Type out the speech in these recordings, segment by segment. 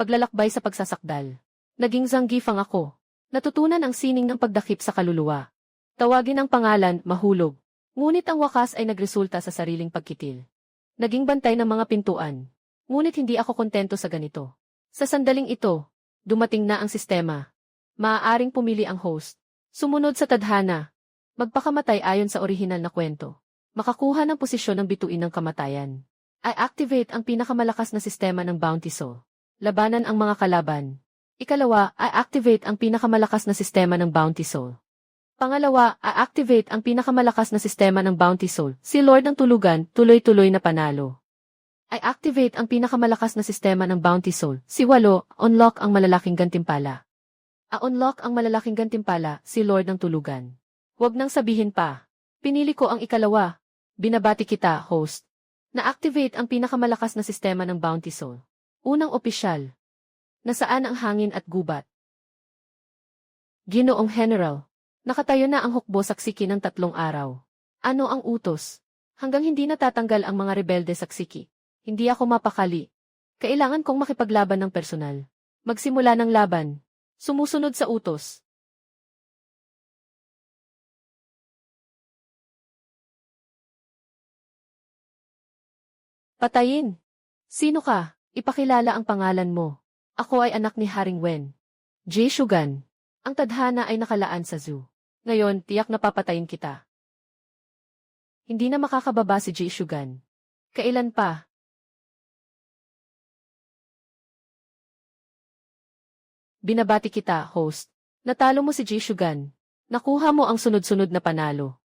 Paglalakbay sa pagsasakdal. Naging Zangiefang ako. Natutunan ang sining ng pagdakip sa kaluluwa. Tawagin ang pangalan, mahulog. Ngunit ang wakas ay nagresulta sa sariling pagkitil. Naging bantay ng mga pintuan. Ngunit hindi ako kontento sa ganito. Sa sandaling ito, dumating na ang sistema. Maaaring pumili ang host. Sumunod sa tadhana. Magpakamatay ayon sa orihinal na kwento. Makakuha ng posisyon ng bituin ng kamatayan. I activate ang pinakamalakas na sistema ng Bounty Soul. Labanan ang mga kalaban. Ikalawa, I activate ang pinakamalakas na sistema ng Bounty Soul. Pangalawa, I activate ang pinakamalakas na sistema ng Bounty Soul. Si Lord ng Tulugan, tuloy-tuloy na panalo. I activate ang pinakamalakas na sistema ng Bounty Soul. Si Walo, unlock ang malalaking gantimpala. A-unlock ang malalaking gantimpala, si Lord ng Tulugan. Huwag nang sabihin pa. Pinili ko ang ikalawa. Binabati kita, host. Na-activate ang pinakamalakas na sistema ng Bounty Soul. Unang opisyal. Nasaan ang hangin at gubat? Ginoong General. Nakatayo na ang hukbo saksiki ng 3 araw. Ano ang utos? Hanggang hindi natatanggal ang mga rebelde saksiki. Hindi ako mapakali. Kailangan kong makipaglaban ng personal. Magsimula ng laban. Sumusunod sa utos. Patayin. Sino ka? Ipakilala ang pangalan mo. Ako ay anak ni Haring Wen. Jie Shugan. Ang tadhana ay nakalaan sa zoo. Ngayon, tiyak na papatayin kita. Hindi na makakababa si Jie Shugan. Kailan pa? Binabati kita, host. Natalo mo si Jie Shugan. Nakuha mo ang sunod-sunod na panalo.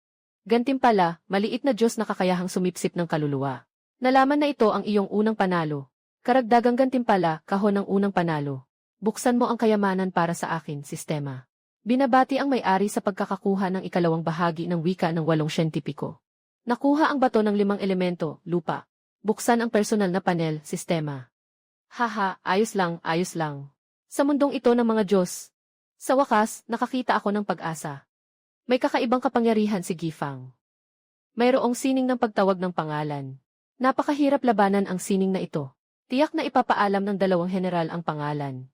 Gantimpala, maliit na Diyos na kakayahang sumipsip ng kaluluwa. Nalaman na ito ang iyong unang panalo. Karagdagang gantimpala, kahon ng unang panalo. Buksan mo ang kayamanan para sa akin, sistema. Binabati ang may-ari sa pagkakakuha ng ikalawang bahagi ng wika ng 8 siyentipiko. Nakuha ang bato ng 5 elemento, lupa. Buksan ang personal na panel, sistema. Haha, ayos lang, ayos lang. Sa mundong ito ng mga Diyos. Sa wakas, nakakita ako ng pag-asa. May kakaibang kapangyarihan si Gifang. Mayroong sining ng pagtawag ng pangalan. Napakahirap labanan ang sining na ito. Tiyak na ipapaalam ng 2 general ang pangalan.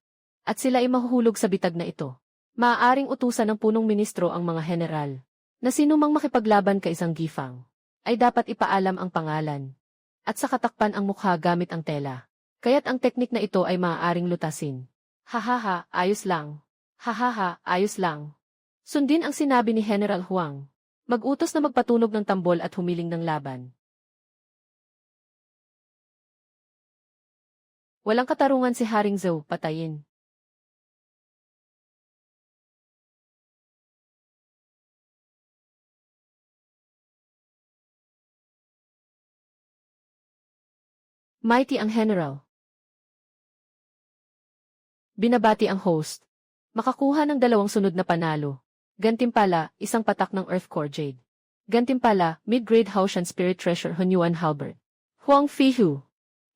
At sila ay mahuhulog sa bitag na ito. Maaaring utusan ng punong ministro ang mga general. Na sinumang makipaglaban kay Zangiefang, ay dapat ipaalam ang pangalan. At sa katakpan ang mukha gamit ang tela. Kaya't ang teknik na ito ay maaaring lutasin. Hahaha, ayos lang. Hahaha, ayos lang. Sundin ang sinabi ni General Huang. Mag-utos na magpatunog ng tambol at humiling ng laban. Walang katarungan si Haring Zhou, patayin. Mighty ang General. Binabati ang host. Makakuha ng 2 sunod na panalo. Gantimpala, 1 patak ng Earth Core Jade. Gantimpala, mid-grade Haoshan Spirit Treasure Hunyuan Halberd. Huang Fihu.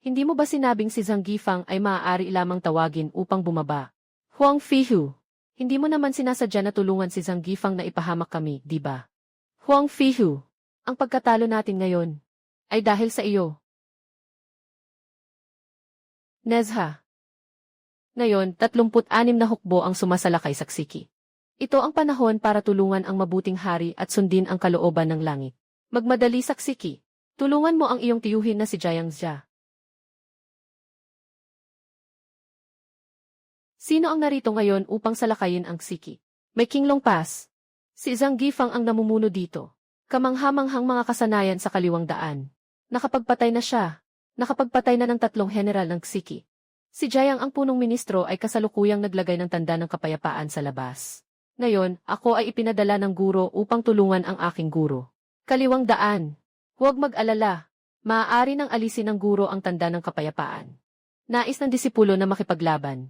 Hindi mo ba sinabing si Zangiefang ay maaari lamang tawagin upang bumaba? Huang Fihu. Hindi mo naman sinasadya na tulungan si Zangiefang na ipahamak kami, di ba? Huang Fihu. Ang pagkatalo natin ngayon ay dahil sa iyo. Nezha. Ngayon, 36 na hukbo ang sumasalakay saksiki. Ito ang panahon para tulungan ang mabuting hari at sundin ang kalooban ng langit. Magmadali saksiki. Tulungan mo ang iyong tiyuhin na si Jiangxia. Sino ang narito ngayon upang salakayin ang Siki? May Kinglong Pass. Si Zangiefang ang namumuno dito. Kamanghamanghang mga kasanayan sa kaliwang daan. Nakapagpatay na siya. Nakapagpatay na ng 3 general ng Siki. Si Jiang ang punong ministro ay kasalukuyang naglagay ng tanda ng kapayapaan sa labas. Ngayon, ako ay ipinadala ng guro upang tulungan ang aking guro. Kaliwang daan. Huwag mag-alala. Maaari nang alisin ng guro ang tanda ng kapayapaan. Nais ng disipulo na makipaglaban.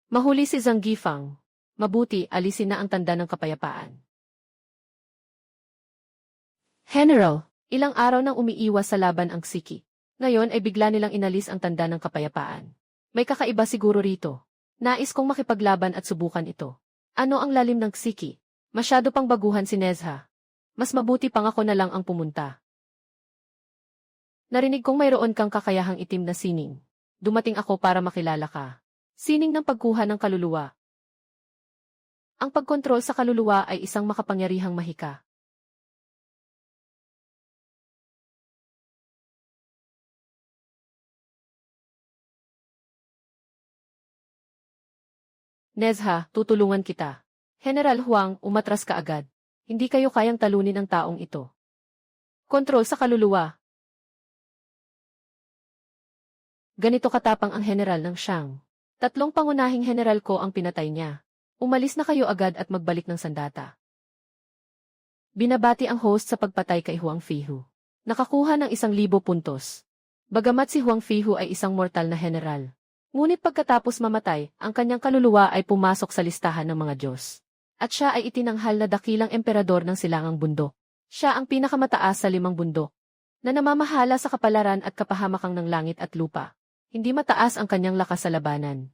Mahuli si Zangiefang. Mabuti, alisin na ang tanda ng kapayapaan. General, ilang araw nang umiiwas sa laban ang Siki. Ngayon ay bigla nilang inalis ang tanda ng kapayapaan. May kakaiba siguro rito. Nais kong makipaglaban at subukan ito. Ano ang lalim ng Siki? Masyado pang baguhan si Nezha. Mas mabuti pang ako na lang ang pumunta. Narinig kong mayroon kang kakayahang itim na sining. Dumating ako para makilala ka. Sining ng pagkuha ng kaluluwa. Ang pagkontrol sa kaluluwa ay isang makapangyarihang mahika. Nezha, tutulungan kita. General Huang, umatras ka agad. Hindi kayo kayang talunin ang taong ito. Kontrol sa kaluluwa. Ganito katapang ang general ng Shang. 3 pangunahing general ko ang pinatay niya. Umalis na kayo agad at magbalik ng sandata. Binabati ang host sa pagpatay kay Huang Fihu. Nakakuha ng 1,000 puntos. Bagamat si Huang Fihu ay isang mortal na general. Ngunit pagkatapos mamatay, ang kanyang kaluluwa ay pumasok sa listahan ng mga Diyos. At siya ay itinanghal na dakilang emperador ng silangang bundok. Siya ang pinakamataas sa 5 bundok, na namamahala sa kapalaran at kapahamakang ng langit at lupa. Hindi mataas ang kanyang lakas sa labanan.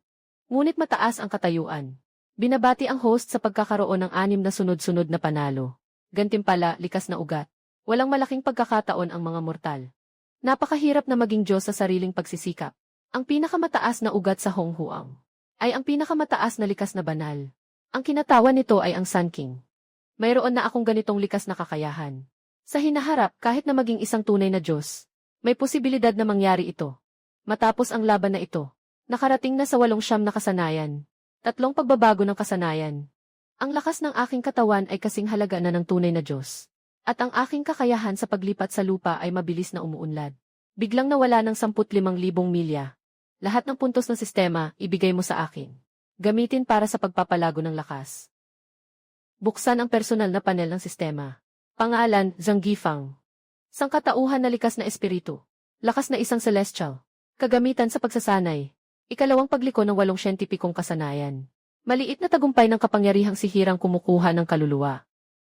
Ngunit mataas ang katayuan. Binabati ang host sa pagkakaroon ng 6 na sunod-sunod na panalo. Gantimpala, likas na ugat. Walang malaking pagkakataon ang mga mortal. Napakahirap na maging Diyos sa sariling pagsisikap. Ang pinakamataas na ugat sa Hong Huang ay ang pinakamataas na likas na banal. Ang kinatawan nito ay ang Sun King. Mayroon na akong ganitong likas na kakayahan. Sa hinaharap, kahit na maging isang tunay na Diyos, may posibilidad na mangyari ito. Matapos ang laban na ito, nakarating na sa 8 na kasanayan. 3 pagbabago ng kasanayan. Ang lakas ng aking katawan ay kasing halaga na ng tunay na Diyos. At ang aking kakayahan sa paglipat sa lupa ay mabilis na umuunlad. Biglang nawala ng 15,000 milya. Lahat ng puntos ng sistema, ibigay mo sa akin. Gamitin para sa pagpapalago ng lakas. Buksan ang personal na panel ng sistema. Pangalan, Zhang Gifang. Sangkatauhan na likas na espiritu. Lakas na isang celestial. Kagamitan sa pagsasanay. 2 pagliko ng 8 siyentipikong kasanayan. Maliit na tagumpay ng kapangyarihang sihirang kumukuha ng kaluluwa.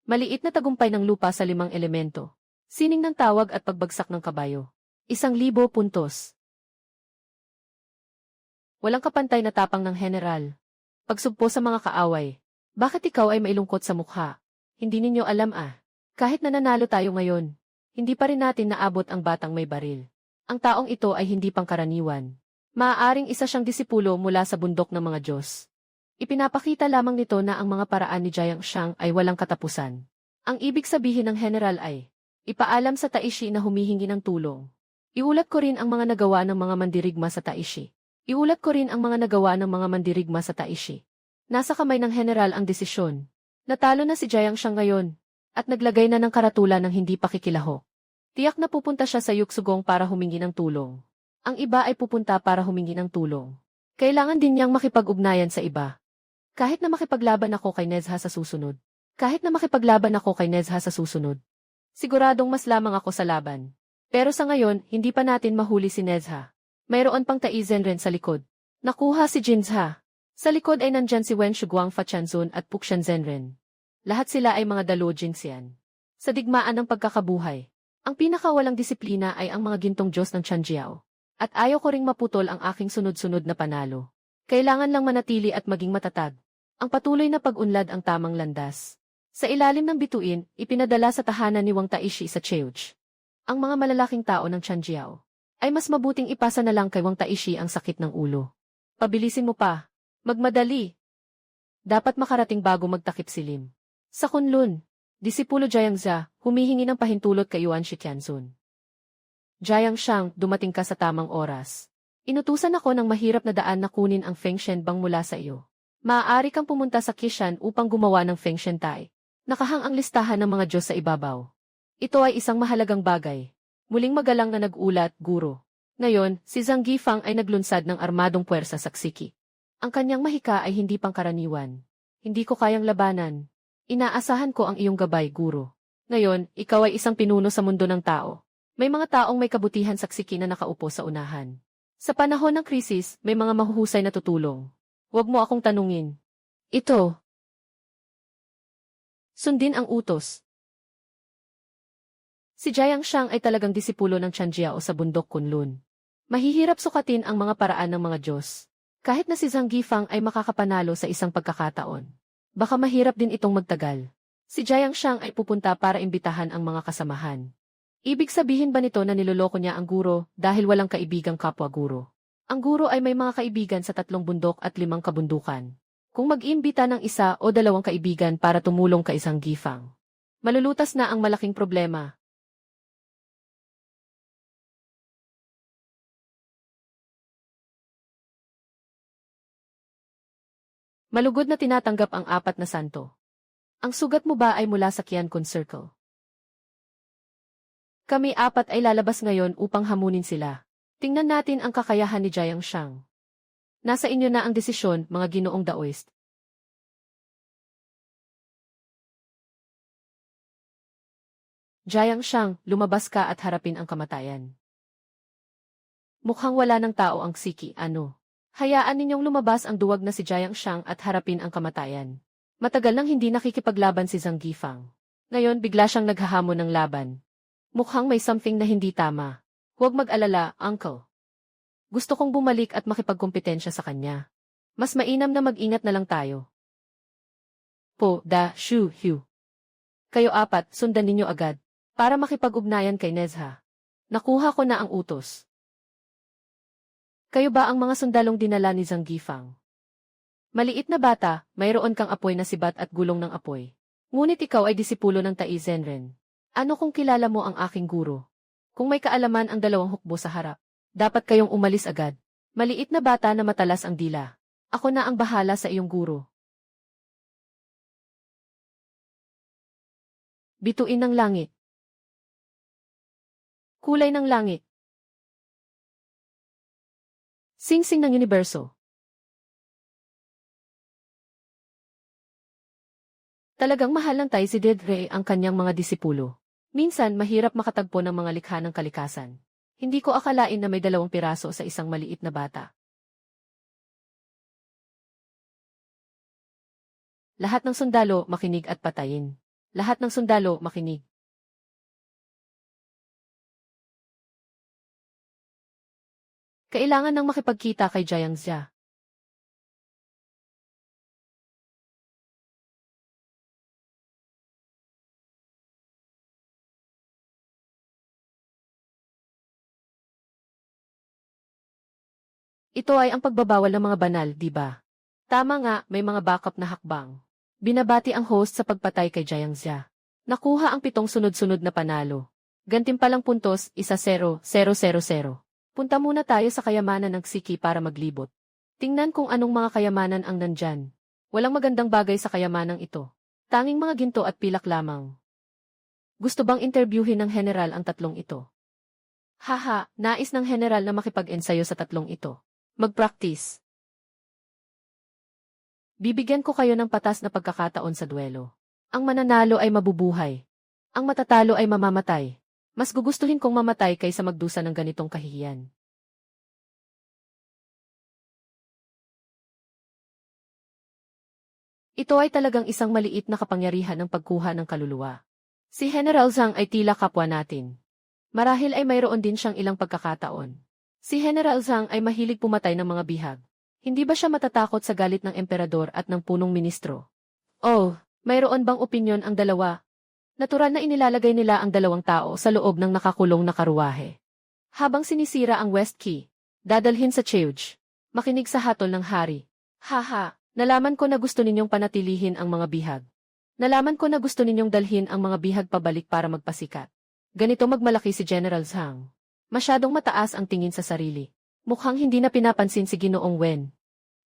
Maliit na tagumpay ng lupa sa 5 elemento. Sining ng tawag at pagbagsak ng kabayo. 1,000 puntos. Walang kapantay na tapang ng general. Pagsugpo sa mga kaaway. Bakit ikaw ay mailungkot sa mukha? Hindi ninyo alam Kahit na nanalo tayo ngayon, hindi pa rin natin naabot ang batang may baril. Ang taong ito ay hindi pangkaraniwan. Maaaring isa siyang disipulo mula sa bundok ng mga Diyos. Ipinapakita lamang nito na ang mga paraan ni Jiang Shang ay walang katapusan. Ang ibig sabihin ng general ay, ipaalam sa Taishi na humihingi ng tulong. Iulat ko rin ang mga nagawa ng mga mandirigma sa Taishi. Iulat ko rin ang mga nagawa ng mga mandirigma sa Taishi. Nasa kamay ng general ang desisyon. Natalo na si Jiang Shang ngayon, at naglagay na ng karatula ng hindi pakikilahok. Tiyak na pupunta siya sa Yuksugong para humingi ng tulong. Ang iba ay pupunta para humingi ng tulong. Kailangan din niyang makipag-ugnayan sa iba. Kahit na makipaglaban ako kay Nezha sa susunod. Siguradong mas lamang ako sa laban. Pero sa ngayon, hindi pa natin mahuli si Nezha. Mayroon pang Taizen rin sa likod. Nakuha si Jinzha. Sa likod ay nandyan si Wen Shuguang Fachanzun at Puxianzen rin. Lahat sila ay mga Dalo Jinxian. Sa digmaan ng pagkakabuhay, ang pinakawalang disiplina ay ang mga gintong Diyos ng Chanjiao. At ayaw ko ring maputol ang aking sunod-sunod na panalo. Kailangan lang manatili at maging matatag. Ang patuloy na pag-unlad ang tamang landas. Sa ilalim ng bituin, ipinadala sa tahanan ni Wang Taishi sa Cheuj. Ang mga malalaking tao ng Chanjiao ay mas mabuting ipasa na lang kay Wang Taishi ang sakit ng ulo. Pabilisin mo pa. Magmadali. Dapat makarating bago magtakip silim. Sa Kunlun, disipulo Jiangza, humihingi ng pahintulot kay Yuan Shiqianzun. Jiang Shang, dumating ka sa tamang oras. Inutusan ako ng mahirap na daan na kunin ang Feng Shenbang mula sa iyo. Maaari kang pumunta sa Qishan upang gumawa ng Feng Shentai. Nakahang ang listahan ng mga Diyos sa ibabaw. Ito ay isang mahalagang bagay. Muling magalang na nag-ulat, guro. Ngayon, si Zhang Gifang ay naglunsad ng armadong puwersa sa Xiki. Ang kanyang mahika ay hindi pangkaraniwan. Hindi ko kayang labanan. Inaasahan ko ang iyong gabay, guro. Ngayon, ikaw ay isang pinuno sa mundo ng tao. May mga taong may kabutihan sa Xiki na nakaupo sa unahan. Sa panahon ng krisis, may mga mahuhusay na tutulong. Huwag mo akong tanungin. Ito. Sundin ang utos. Si Jiang Shang ay talagang disipulo ng Chanjiao sa bundok Kunlun. Mahihirap sukatin ang mga paraan ng mga Diyos. Kahit na si Zhang Gifang ay makakapanalo sa isang pagkakataon. Baka mahirap din itong magtagal. Si Jiang Shang ay pupunta para imbitahan ang mga kasamahan. Ibig sabihin ba nito na niloloko niya ang guro dahil walang kaibigang kapwa guro? Ang guro ay may mga kaibigan sa 3 bundok at 5 kabundukan. Kung mag-iimbita ng 1 o 2 kaibigan para tumulong kay isang gifang, malulutas na ang malaking problema. Malugod na tinatanggap ang 4 na santo. Ang sugat mo ba ay mula sa Qiankun Circle? Kami 4 ay lalabas ngayon upang hamunin sila. Tingnan natin ang kakayahan ni Jiang Shang. Nasa inyo na ang desisyon, mga ginoong Daoist. Jiang Shang, lumabas ka at harapin ang kamatayan. Mukhang wala ng tao ang Siki, ano? Hayaan ninyong lumabas ang duwag na si Jiang Shang at harapin ang kamatayan. Matagal nang hindi nakikipaglaban si Zhang Gifang. Ngayon bigla siyang naghahamon ng laban. Mukhang may something na hindi tama. Huwag mag-alala, uncle. Gusto kong bumalik at makipagkompetensya sa kanya. Mas mainam na mag-ingat na lang tayo. Po, da, shu, hu. Kayo 4, sundan ninyo agad. Para makipag-ugnayan kay Nezha. Nakuha ko na ang utos. Kayo ba ang mga sundalong dinala ni Zhang Gifang? Maliit na bata, mayroon kang apoy na sibat at gulong ng apoy. Ngunit ikaw ay disipulo ng Tai Zenren. Ano kung kilala mo ang aking guro? Kung may kaalaman ang 2 hukbo sa harap, dapat kayong umalis agad. Maliit na bata na matalas ang dila. Ako na ang bahala sa iyong guro. Bituin ng langit. Kulay ng langit. Singsing ng universo. Talagang mahal ng Tai si Dedre ang kanyang mga disipulo. Minsan mahirap makatagpo ng mga likha ng kalikasan. Hindi ko akalain na may 2 piraso sa isang maliit na bata. Lahat ng sundalo makinig at patayin. Lahat ng sundalo makinig. Kailangan nang makipagkita kay Jiang Xia. Ito ay ang pagbabawal ng mga banal, di ba? Tama nga, may mga backup na hakbang. Binabati ang host sa pagpatay kay Jiang Xia. Nakuha ang 7 sunod-sunod na panalo. Gantimpalang puntos, 1-0, 0-0-0. Punta muna tayo sa kayamanan ng Siki para maglibot. Tingnan kung anong mga kayamanan ang nandyan. Walang magandang bagay sa kayamanang ito. Tanging mga ginto at pilak lamang. Gusto bang interviewin ng general ang 3 ito? Haha, nais ng general na makipag-ensayo sa 3 ito. Mag-practice. Bibigyan ko kayo ng patas na pagkakataon sa duelo. Ang mananalo ay mabubuhay. Ang matatalo ay mamamatay. Mas gugustuhin kong mamatay kaysa magdusa ng ganitong kahihiyan. Ito ay talagang isang maliit na kapangyarihan ng pagkuha ng kaluluwa. Si General Zhang ay tila kapwa natin. Marahil ay mayroon din siyang ilang pagkakataon. Si General Zhang ay mahilig pumatay ng mga bihag. Hindi ba siya matatakot sa galit ng emperador at ng punong ministro? Oh, mayroon bang opinyon ang 2? Natural na inilalagay nila ang 2 tao sa loob ng nakakulong na karuwahe. Habang sinisira ang West Key, dadalhin sa Cheuj. Makinig sa hatol ng hari. Haha, nalaman ko na gusto ninyong panatilihin ang mga bihag. Nalaman ko na gusto ninyong dalhin ang mga bihag pabalik para magpasikat. Ganito magmalaki si General Zhang. Masyadong mataas ang tingin sa sarili. Mukhang hindi na pinapansin si Ginoong Wen.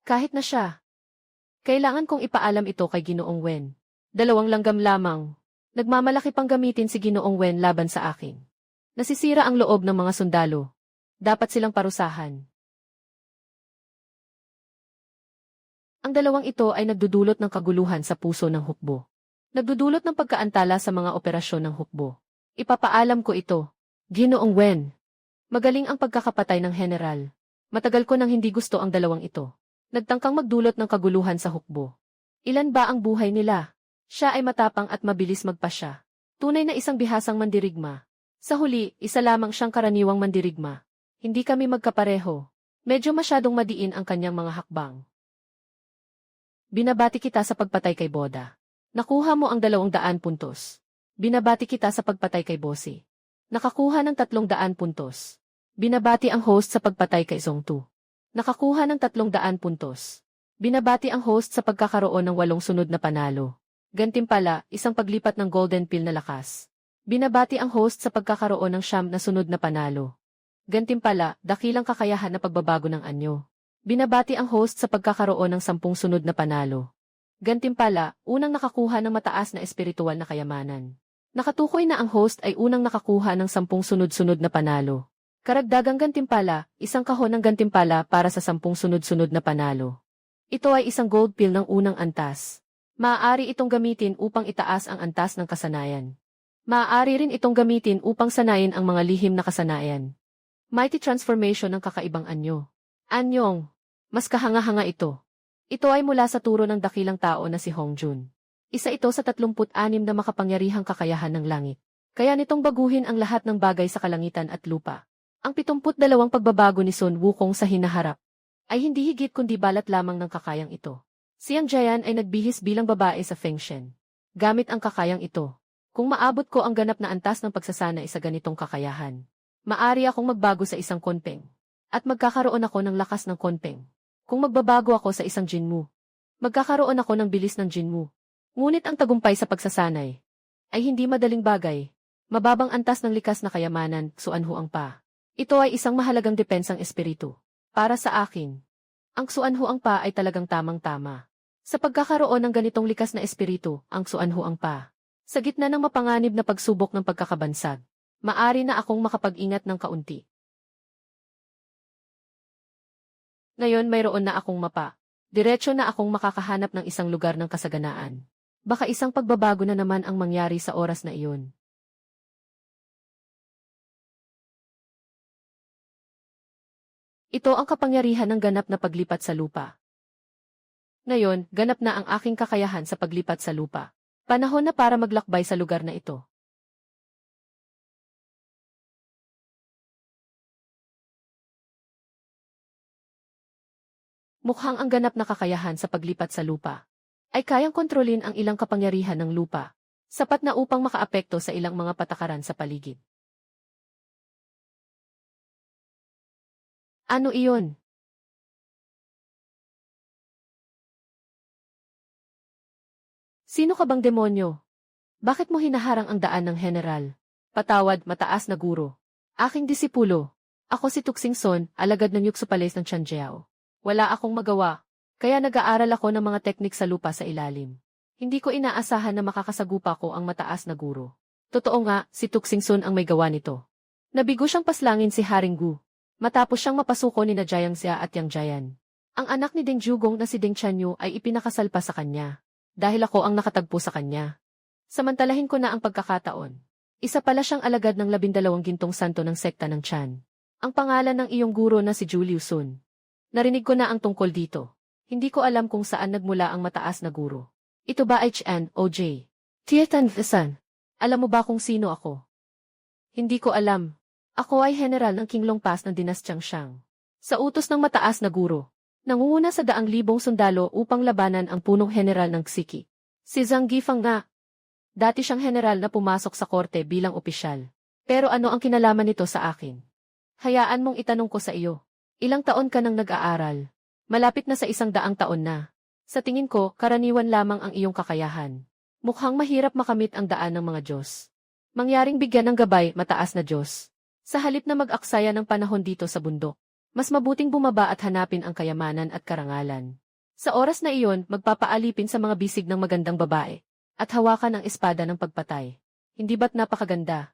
Kahit na siya. Kailangan kong ipaalam ito kay Ginoong Wen. 2 langgam lamang. Nagmamalaki pang gamitin si Ginoong Wen laban sa akin. Nasisira ang loob ng mga sundalo. Dapat silang parusahan. Ang 2 ito ay nagdudulot ng kaguluhan sa puso ng hukbo. Nagdudulot ng pagkaantala sa mga operasyon ng hukbo. Ipapaalam ko ito. Ginoong Wen. Magaling ang pagkakapatay ng general. Matagal ko nang hindi gusto ang 2 ito. Nagtangkang magdulot ng kaguluhan sa hukbo. Ilan ba ang buhay nila? Siya ay matapang at mabilis magpasya. Tunay na isang bihasang mandirigma. Sa huli, isa lamang siyang karaniwang mandirigma. Hindi kami magkapareho. Medyo masyadong madiin ang kanyang mga hakbang. Binabati kita sa pagpatay kay Boda. Nakuha mo ang 200 puntos. Binabati kita sa pagpatay kay Bosi. Nakakuha ng 300 puntos. Binabati ang host sa pagpatay kay Zongtu. Nakakuha ng 300 puntos. Binabati ang host sa pagkakaroon ng 8 sunod na panalo. Gantimpala, isang paglipat ng golden pill na lakas. Binabati ang host sa pagkakaroon ng 9 na sunod na panalo. Gantimpala, dakilang kakayahan na pagbabago ng anyo. Binabati ang host sa pagkakaroon ng 10 sunod na panalo. Gantimpala, unang nakakuha ng mataas na espiritual na kayamanan. Nakatukoy na ang host ay unang nakakuha ng 10 sunod-sunod na panalo. Karagdagang gantimpala, isang kahon ng gantimpala para sa 10 sunod-sunod na panalo. Ito ay isang gold pill ng unang antas. Maaari itong gamitin upang itaas ang antas ng kasanayan. Maaari rin itong gamitin upang sanayin ang mga lihim na kasanayan. Mighty transformation ng kakaibang anyo. Anyong, mas kahanga-hanga ito. Ito ay mula sa turo ng dakilang tao na si Hongjun. Isa ito sa 36 na makapangyarihang kakayahan ng langit. Kaya nitong baguhin ang lahat ng bagay sa kalangitan at lupa. Ang 72 pagbabago ni Sun Wukong sa hinaharap ay hindi higit kundi balat lamang ng kakayang ito. Si Yang Jian ay nagbihis bilang babae sa Fengshen. Gamit ang kakayang ito. Kung maabot ko ang ganap na antas ng pagsasanay sa ganitong kakayahan, maari akong magbago sa isang konpeng. At magkakaroon ako ng lakas ng konpeng. Kung magbabago ako sa isang Jinmu, magkakaroon ako ng bilis ng Jinmu. Ngunit ang tagumpay sa pagsasanay ay hindi madaling bagay. Mababang antas ng likas na kayamanan, suanhuang pa. Ito ay isang mahalagang depensang espiritu. Para sa akin, ang suanhuang pa ay talagang tamang-tama. Sa pagkakaroon ng ganitong likas na espiritu, ang suanhuang pa. Sa gitna ng mapanganib na pagsubok ng pagkakabansag, maari na akong makapag-ingat ng kaunti. Ngayon mayroon na akong mapa. Diretso na akong makakahanap ng isang lugar ng kasaganaan. Baka isang pagbabago na naman ang mangyari sa oras na iyon. Ito ang kapangyarihan ng ganap na paglipat sa lupa. Ngayon, ganap na ang aking kakayahan sa paglipat sa lupa. Panahon na para maglakbay sa lugar na ito. Mukhang ang ganap na kakayahan sa paglipat sa lupa ay kayang kontrolin ang ilang kapangyarihan ng lupa, sapat na upang makaapekto sa ilang mga patakaran sa paligid. Ano iyon? Sino ka bang demonyo? Bakit mo hinaharang ang daan ng general? Patawad, mataas na guro. Aking disipulo. Ako si Tuxing Son, alagad ng Yukso Palace ng Chanjiao. Wala akong magawa, kaya nag-aaral ako ng mga teknik sa lupa sa ilalim. Hindi ko inaasahan na makakasagupa ko ang mataas na guro. Totoo nga, si Tuxing Son ang may gawa nito. Nabigo siyang paslangin si Haring Gu, matapos siyang mapasuko ni na Jiang Xia at Yang Jian. Ang anak ni Deng Zhugong na si Deng Chanyu ay ipinakasal pa sa kanya, dahil ako ang nakatagpo sa kanya. Samantalahin ko na ang pagkakataon. Isa pala siyang alagad ng 12 gintong santo ng sekta ng Chan. Ang pangalan ng iyong guro na si Julius Sun. Narinig ko na ang tungkol dito. Hindi ko alam kung saan nagmula ang mataas na guro. Ito ba ay Chan o J? Tietan Vesan. Alam mo ba kung sino ako? Hindi ko alam. Ako ay general ng Qinglong Pass ng Dinastyang Shang. Sa utos ng mataas na guro, nangunguna sa 200,000 sundalo upang labanan ang punong general ng Xiki. Si Zhang Gifang nga. Dati siyang general na pumasok sa korte bilang opisyal. Pero ano ang kinalaman nito sa akin? Hayaan mong itanong ko sa iyo. Ilang taon ka nang nag-aaral? Malapit na sa 100 taon na. Sa tingin ko, karaniwan lamang ang iyong kakayahan. Mukhang mahirap makamit ang daan ng mga Diyos. Mangyaring bigyan ng gabay, mataas na Diyos. Sa halip na mag-aksaya ng panahon dito sa bundok, mas mabuting bumaba at hanapin ang kayamanan at karangalan. Sa oras na iyon, magpapaalipin sa mga bisig ng magandang babae, at hawakan ang espada ng pagpatay. Hindi ba't napakaganda?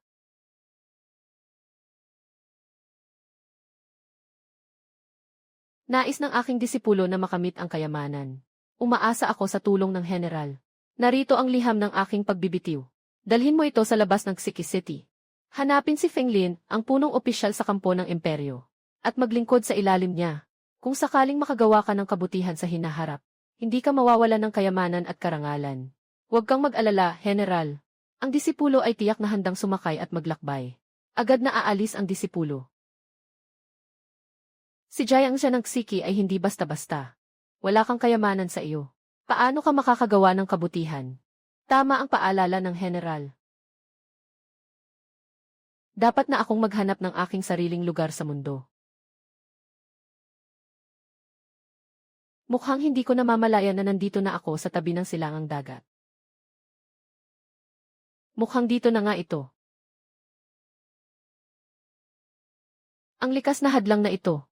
Nais ng aking disipulo na makamit ang kayamanan. Umaasa ako sa tulong ng general. Narito ang liham ng aking pagbibitiw. Dalhin mo ito sa labas ng Xiki City. Hanapin si Feng Lin, ang punong opisyal sa kampo ng imperyo, at maglingkod sa ilalim niya. Kung sakaling makagawa ka ng kabutihan sa hinaharap, hindi ka mawawalan ng kayamanan at karangalan. Huwag kang mag-alala, general. Ang disipulo ay tiyak na handang sumakay at maglakbay. Agad na aalis ang disipulo. Si Jiang Xia ng Xiki ay hindi basta-basta. Wala kang kayamanan sa iyo. Paano ka makakagawa ng kabutihan? Tama ang paalala ng general. Dapat na akong maghanap ng aking sariling lugar sa mundo. Mukhang hindi ko namamalayan na nandito na ako sa tabi ng silangang dagat. Mukhang dito na nga ito. Ang likas na hadlang na ito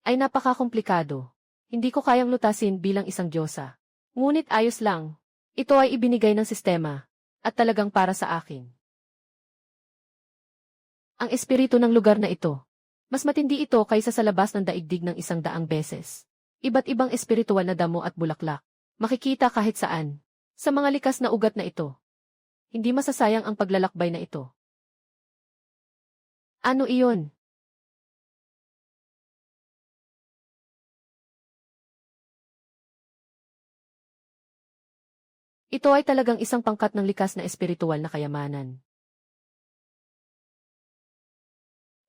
ay napakakomplikado. Hindi ko kayang lutasin bilang isang diyosa. Ngunit ayos lang. Ito ay ibinigay ng sistema at talagang para sa akin. Ang espiritu ng lugar na ito. Mas matindi ito kaysa sa labas ng daigdig ng 100 beses. Iba't ibang espiritual na damo at bulaklak. Makikita kahit saan. Sa mga likas na ugat na ito. Hindi masasayang ang paglalakbay na ito. Ano iyon? Ito ay talagang isang pangkat ng likas na espiritual na kayamanan.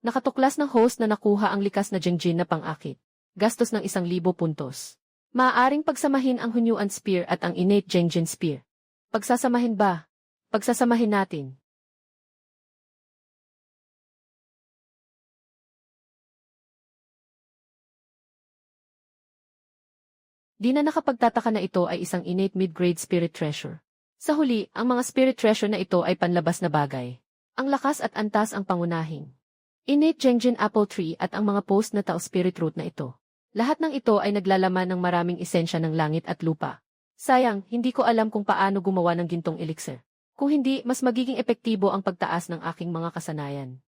Nakatuklas ng host na nakuha ang likas na Jengjin na pang-akit. Gastos ng 1,000 puntos. Maaaring pagsamahin ang Hunyuan Spear at ang Innate Jengjin Spear. Pagsasamahin ba? Pagsasamahin natin. Di na nakapagtataka na ito ay isang innate mid-grade spirit treasure. Sa huli, ang mga spirit treasure na ito ay panlabas na bagay. Ang lakas at antas ang pangunahing. Innate Jengjin Apple Tree at ang mga post na Tao Spirit Root na ito. Lahat ng ito ay naglalaman ng maraming esensya ng langit at lupa. Sayang, hindi ko alam kung paano gumawa ng gintong elixir. Kung hindi, mas magiging epektibo ang pagtaas ng aking mga kasanayan.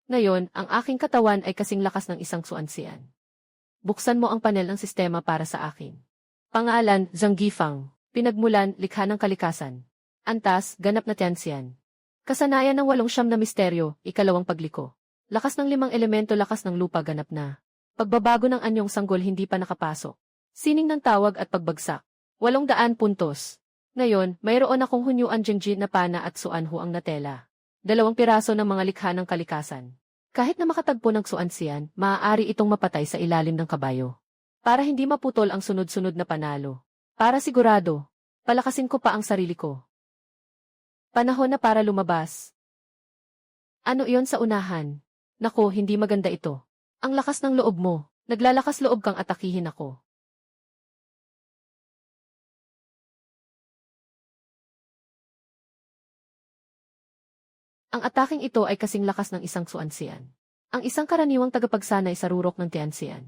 Ngayon, ang aking katawan ay kasing lakas ng isang suansian. Buksan mo ang panel ng sistema para sa akin. Pangalan, Zhang Gifang. Pinagmulan, likha ng kalikasan. Antas, ganap na Tianxian. Kasanayan ng 8 na misteryo, 2 pagliko. Lakas ng 5 elemento, lakas ng lupa, ganap na. Pagbabago ng anyong sanggol, hindi pa nakapasok. Sining ng tawag at pagbagsak. 800 puntos. Ngayon, mayroon akong Hunyuan Jengjin na pana at Suanhu ang natela. 2 piraso ng mga likha ng kalikasan. Kahit na makatagpo ng suansian, maaari itong mapatay sa ilalim ng kabayo. Para hindi maputol ang sunod-sunod na panalo. Para sigurado, palakasin ko pa ang sarili ko. Panahon na para lumabas. Ano iyon sa unahan? Nako, hindi maganda ito. Ang lakas ng loob mo. Naglalakas loob kang atakihin ako. Ang ataking ito ay kasing lakas ng isang suansian. Ang isang karaniwang tagapagsanay sa rurok ng Tianxian.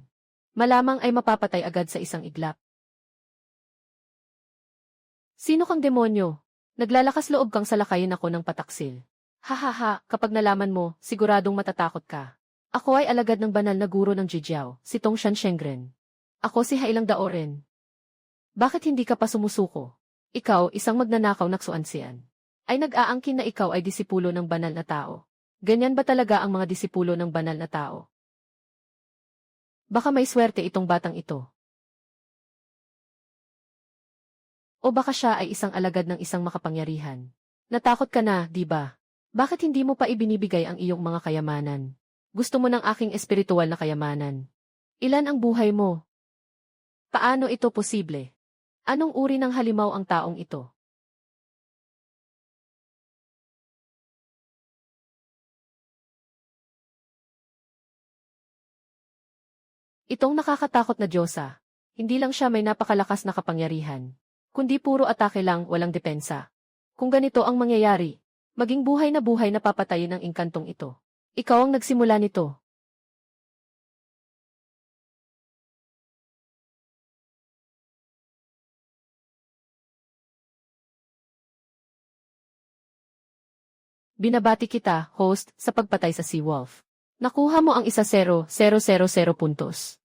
Malamang ay mapapatay agad sa isang iglap. Sino kang demonyo? Naglalakas loob kang salakayin ako ng pataksil. Hahaha, kapag nalaman mo, siguradong matatakot ka. Ako ay alagad ng banal na guro ng Jijiao, si Tongshan Shengren. Ako si Hailang Daoren. Bakit hindi ka pa sumusuko? Ikaw, isang magnanakaw na suansian. Ay nag-aangkin na ikaw ay disipulo ng banal na tao. Ganyan ba talaga ang mga disipulo ng banal na tao? Baka may swerte itong batang ito. O baka siya ay isang alagad ng isang makapangyarihan. Natakot ka na, di ba? Bakit hindi mo pa ibinibigay ang iyong mga kayamanan? Gusto mo ng aking espiritual na kayamanan. Ilan ang buhay mo? Paano ito posible? Anong uri ng halimaw ang taong ito? Itong nakakatakot na diyosa. Hindi lang siya may napakalakas na kapangyarihan. Kundi puro atake lang, walang depensa. Kung ganito ang mangyayari, maging buhay na papatayin ang engkantong ito. Ikaw ang nagsimula nito. Binabati kita, host, sa pagpatay sa Seawolf. Nakuha mo ang 1,000,000 puntos.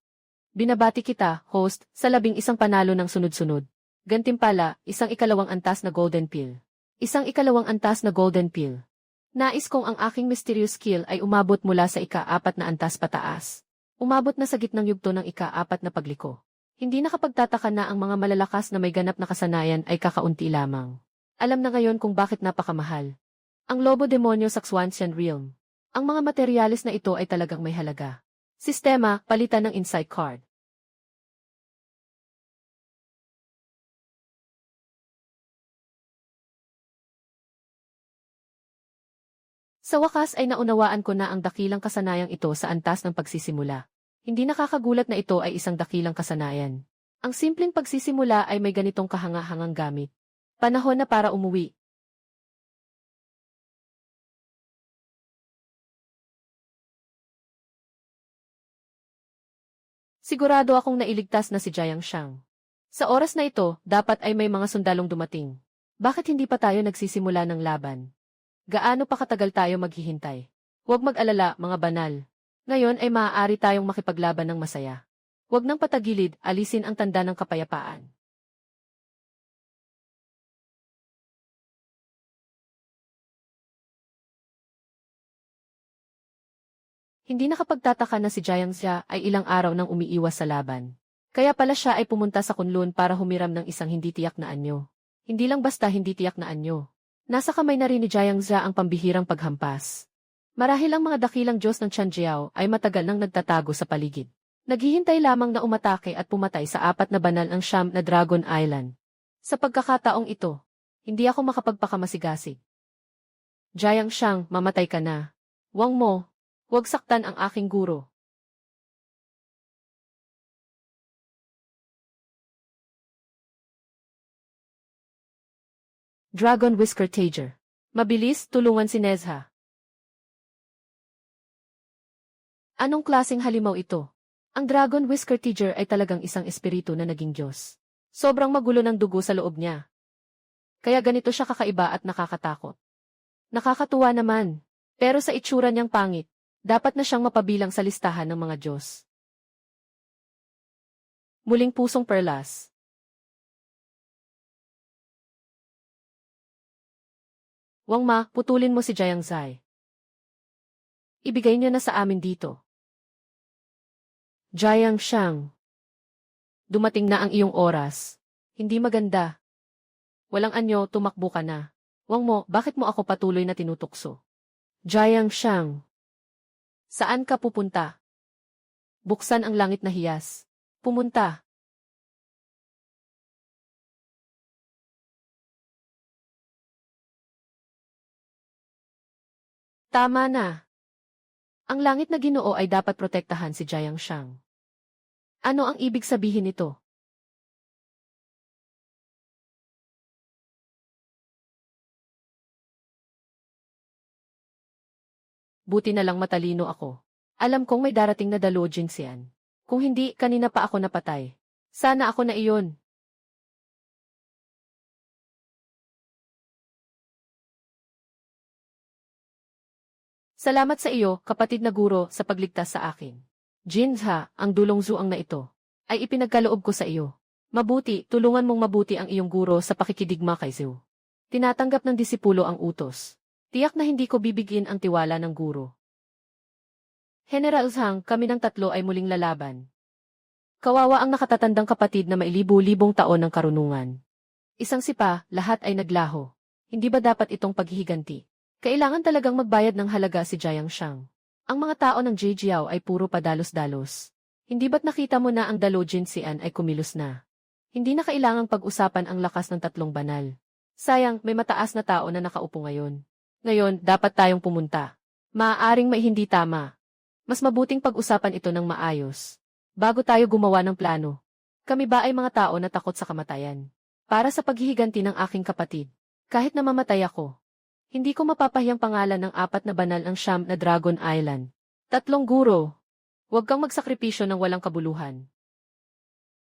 Binabati kita, host, sa 11 panalo ng sunod-sunod. Gantimpala, 2 antas na golden pill. 2 antas na golden pill. Nais kong ang aking mysterious skill ay umabot mula sa 4 na antas pataas. Umabot na sa gitnang yugto ng 4 na pagliko. Hindi nakapagtataka na ang mga malalakas na may ganap na kasanayan ay kakaunti lamang. Alam na ngayon kung bakit napakamahal. Ang Lobo Demonyo sa Xuanxian Realm. Ang mga materyales na ito ay talagang may halaga. Sistema, palitan ng insight card. Sa wakas ay naunawaan ko na ang dakilang kasanayang ito sa antas ng pagsisimula. Hindi nakakagulat na ito ay isang dakilang kasanayan. Ang simpleng pagsisimula ay may ganitong kahanga-hangang gamit. Panahon na para umuwi. Sigurado akong nailigtas na si Jiang Shang. Sa oras na ito, dapat ay may mga sundalong dumating. Bakit hindi pa tayo nagsisimula ng laban? Gaano pa katagal tayo maghihintay? Huwag mag-alala, mga banal. Ngayon ay maaari tayong makipaglaban ng masaya. Huwag nang patagilid, alisin ang tanda ng kapayapaan. Hindi nakapagtataka na si Jiang Xia ay ilang araw nang umiiwas sa laban. Kaya pala siya ay pumunta sa Kunlun para humiram ng isang hindi tiyak na anyo. Hindi lang basta hindi tiyak na anyo. Nasa kamay na rin ni Jiang Xia ang pambihirang paghampas. Marahil ang mga dakilang Diyos ng Tianjiao ay matagal nang nagtatago sa paligid. Naghihintay lamang na umatake at pumatay sa 4 na banal ang Siyam na Dragon Island. Sa pagkakataong ito, hindi ako makapagpakamasigasig. Jiang Shang, mamatay ka na. Wang mo, huwag saktan ang aking guro. Dragon Whisker Tager. Mabilis, tulungan si Nezha. Anong klaseng halimaw ito? Ang Dragon Whisker Tager ay talagang isang espiritu na naging Diyos. Sobrang magulo ng dugo sa loob niya. Kaya ganito siya kakaiba at nakakatakot. Nakakatuwa naman. Pero sa itsura niyang pangit, dapat na siyang mapabilang sa listahan ng mga Diyos. Muling pusong perlas. Wang Ma, putulin mo si Jiang Zai. Ibigay niyo na sa amin dito. Jiang Shang. Dumating na ang iyong oras. Hindi maganda. Walang anyo, tumakbo ka na. Wang Mo, bakit mo ako patuloy na tinutukso? Jiang Shang. Saan ka pupunta? Buksan ang langit na hiyas. Pumunta. Tama na. Ang langit na Ginoo ay dapat protektahan si Jiang Shang. Ano ang ibig sabihin nito? Buti na lang matalino ako. Alam kong may darating na Dalo Jinxian. Kung hindi, kanina pa ako napatay. Sana ako na iyon. Salamat sa iyo, kapatid na guro, sa pagligtas sa akin. Jinha, ang dulong zuang na ito, ay ipinagkaloob ko sa iyo. Mabuti, tulungan mong mabuti ang iyong guro sa pakikidigma kay Zhou. Tinatanggap ng disipulo ang utos. Tiyak na hindi ko bibigyan ang tiwala ng guro. General Zhang, kami ng tatlo ay muling lalaban. Kawawa ang nakatatandang kapatid na mailibu-libong taon ng karunungan. Isang sipa, lahat ay naglaho. Hindi ba dapat itong paghihiganti? Kailangan talagang magbayad ng halaga si Jiang Shang. Ang mga tao ng Jijiao ay puro padalos-dalos. Hindi ba't nakita mo na ang Dalo Jinxian ay kumilos na? Hindi na kailangang pag-usapan ang lakas ng tatlong banal. Sayang, may mataas na tao na nakaupo ngayon. Ngayon, dapat tayong pumunta. Maaaring may hindi tama. Mas mabuting pag-usapan ito ng maayos. Bago tayo gumawa ng plano. Kami ba ay mga tao na takot sa kamatayan? Para sa paghihiganti ng aking kapatid. Kahit na mamatay ako. Hindi ko mapapahiyang pangalan ng 4 na banal ang Siyam na Dragon Island. 3 guro. Huwag kang magsakripisyo ng walang kabuluhan.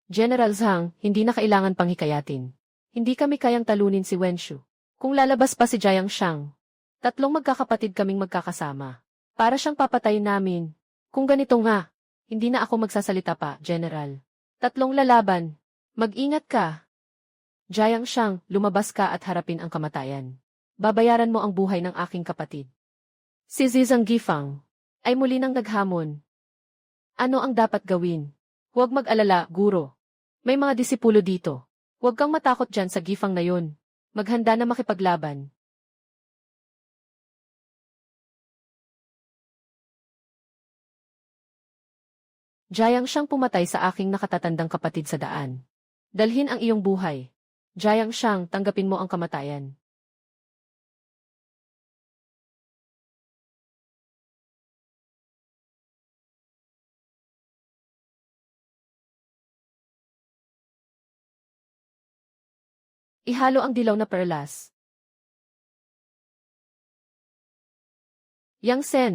General Zhang, hindi na kailangan pang hikayatin. Hindi kami kayang talunin si Wenshu. Kung lalabas pa si Jiang Shang, 3 magkakapatid kaming magkakasama. Para siyang papatayin namin. Kung ganito nga, hindi na ako magsasalita pa, General. 3 lalaban. Mag-ingat ka. Jiang Shang, lumabas ka at harapin ang kamatayan. Babayaran mo ang buhay ng aking kapatid. Si Zizang Gifang ay muli nang naghamon. Ano ang dapat gawin? Huwag mag-alala, guro. May mga disipulo dito. Huwag kang matakot dyan sa Gifang na yun. Maghanda na makipaglaban. Jiang Shang, pumatay sa aking nakatatandang kapatid sa daan. Dalhin ang iyong buhay. Jiang Shang, tanggapin mo ang kamatayan. Ihalo ang dilaw na perlas. Yang Sen,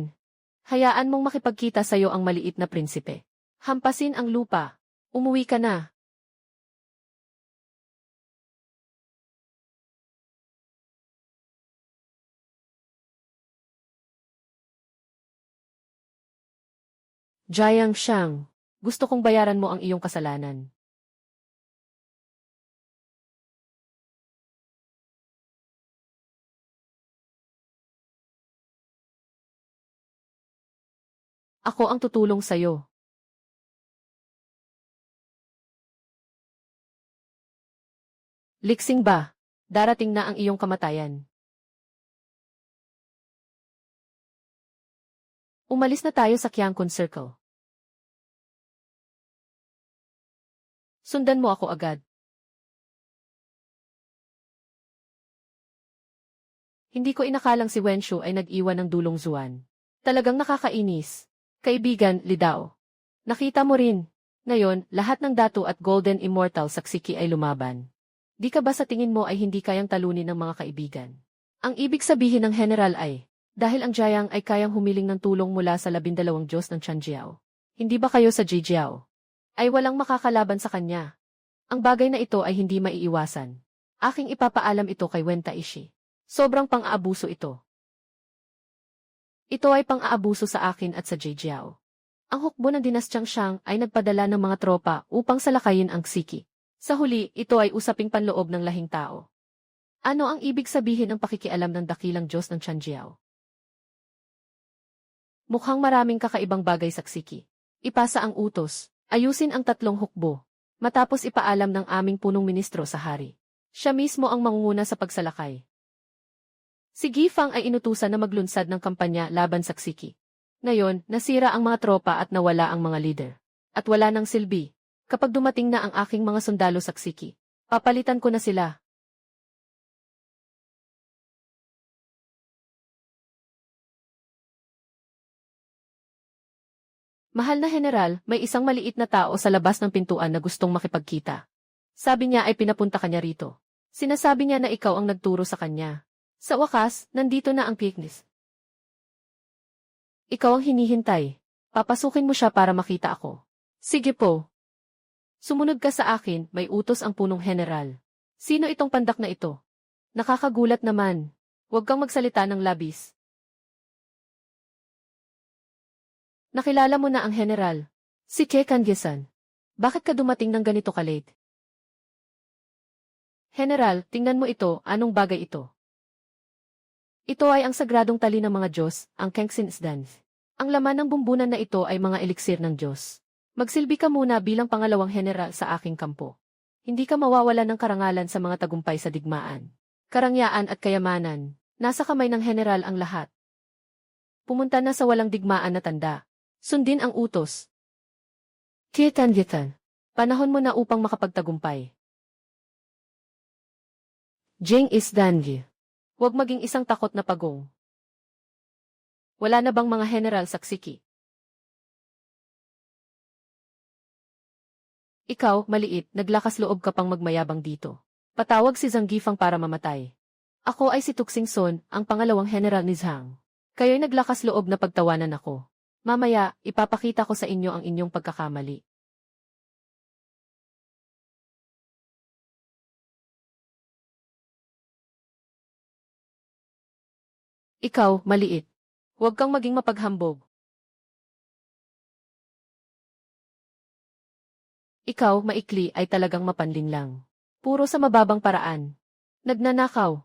hayaan mong makipagkita sa'yo ang maliit na prinsipe. Hampasin ang lupa. Umuwi ka na. Jiang Shang, gusto kong bayaran mo ang iyong kasalanan. Ako ang tutulong sa'yo. Liksing ba? Darating na ang iyong kamatayan. Umalis na tayo sa Qiangkun Circle. Sundan mo ako agad. Hindi ko inakalang si Wenshu ay nag-iwan ng dulong Zuan. Talagang nakakainis. Kaibigan, Lidao. Nakita mo rin. Ngayon, lahat ng Datu at Golden Immortal Saksiki ay lumaban. Di ka ba sa tingin mo ay hindi kayang talunin ng mga kaibigan? Ang ibig sabihin ng general ay, dahil ang Jiang ay kayang humiling ng tulong mula sa 12 Diyos ng Chanjiao. Hindi ba kayo sa Jijiao? Ay walang makakalaban sa kanya. Ang bagay na ito ay hindi maiiwasan. Aking ipapaalam ito kay Wen Taishi. Sobrang pang-aabuso ito. Ito ay pang-aabuso sa akin at sa Jijiao. Ang hukbo ng dinastyang Shang ay nagpadala ng mga tropa upang salakayin ang Siki. Sa huli, ito ay usaping panloob ng lahing tao. Ano ang ibig sabihin ng pakikialam ng dakilang Diyos ng Chanjiao? Mukhang maraming kakaibang bagay sa Siki. Ipasa ang utos, ayusin ang 3 hukbo, matapos ipaalam ng aming punong ministro sa hari. Siya mismo ang mangunguna sa pagsalakay. Si Gifang ay inutusan na maglunsad ng kampanya laban sa Siki. Ngayon, nasira ang mga tropa at nawala ang mga leader. At wala nang silbi. Kapag dumating na ang aking mga sundalo sa Siki, papalitan ko na sila. Mahal na general, may isang maliit na tao sa labas ng pintuan na gustong makipagkita. Sabi niya ay pinapunta kanya rito. Sinasabi niya na ikaw ang nagturo sa kanya. Sa wakas, nandito na ang piknis. Ikaw ang hinihintay. Papasukin mo siya para makita ako. Sige po. Sumunod ka sa akin, may utos ang punong general. Sino itong pandak na ito? Nakakagulat naman. Huwag kang magsalita ng labis. Nakilala mo na ang general. Si Che Kangyesan. Bakit ka dumating ng ganito ka-late? General, tingnan mo ito, anong bagay ito? Ito ay ang sagradong tali ng mga Diyos, ang Kengsin Isdan. Ang laman ng bumbunan na ito ay mga eliksir ng Diyos. Magsilbi ka muna bilang pangalawang general sa aking kampo. Hindi ka mawawala ng karangalan sa mga tagumpay sa digmaan. Karangyaan at kayamanan, nasa kamay ng general ang lahat. Pumunta na sa walang digmaan na tanda. Sundin ang utos. Kietan-gitan. Panahon mo na upang makapagtagumpay. Jing Isdangi. Huwag maging isang takot na pagong. Wala na bang mga general sa Siki? Ikaw, maliit, naglakas loob ka pang magmayabang dito. Patawag si Zhang Gifang para mamatay. Ako ay si Tuxing Sun, ang pangalawang general ni Zhang. Kayo'y naglakas loob na pagtawanan ako. Mamaya, ipapakita ko sa inyo ang inyong pagkakamali. Ikaw, maliit. Huwag kang maging mapaghambog. Ikaw, maikli, ay talagang mapanlin lang. Puro sa mababang paraan. Nagnanakaw.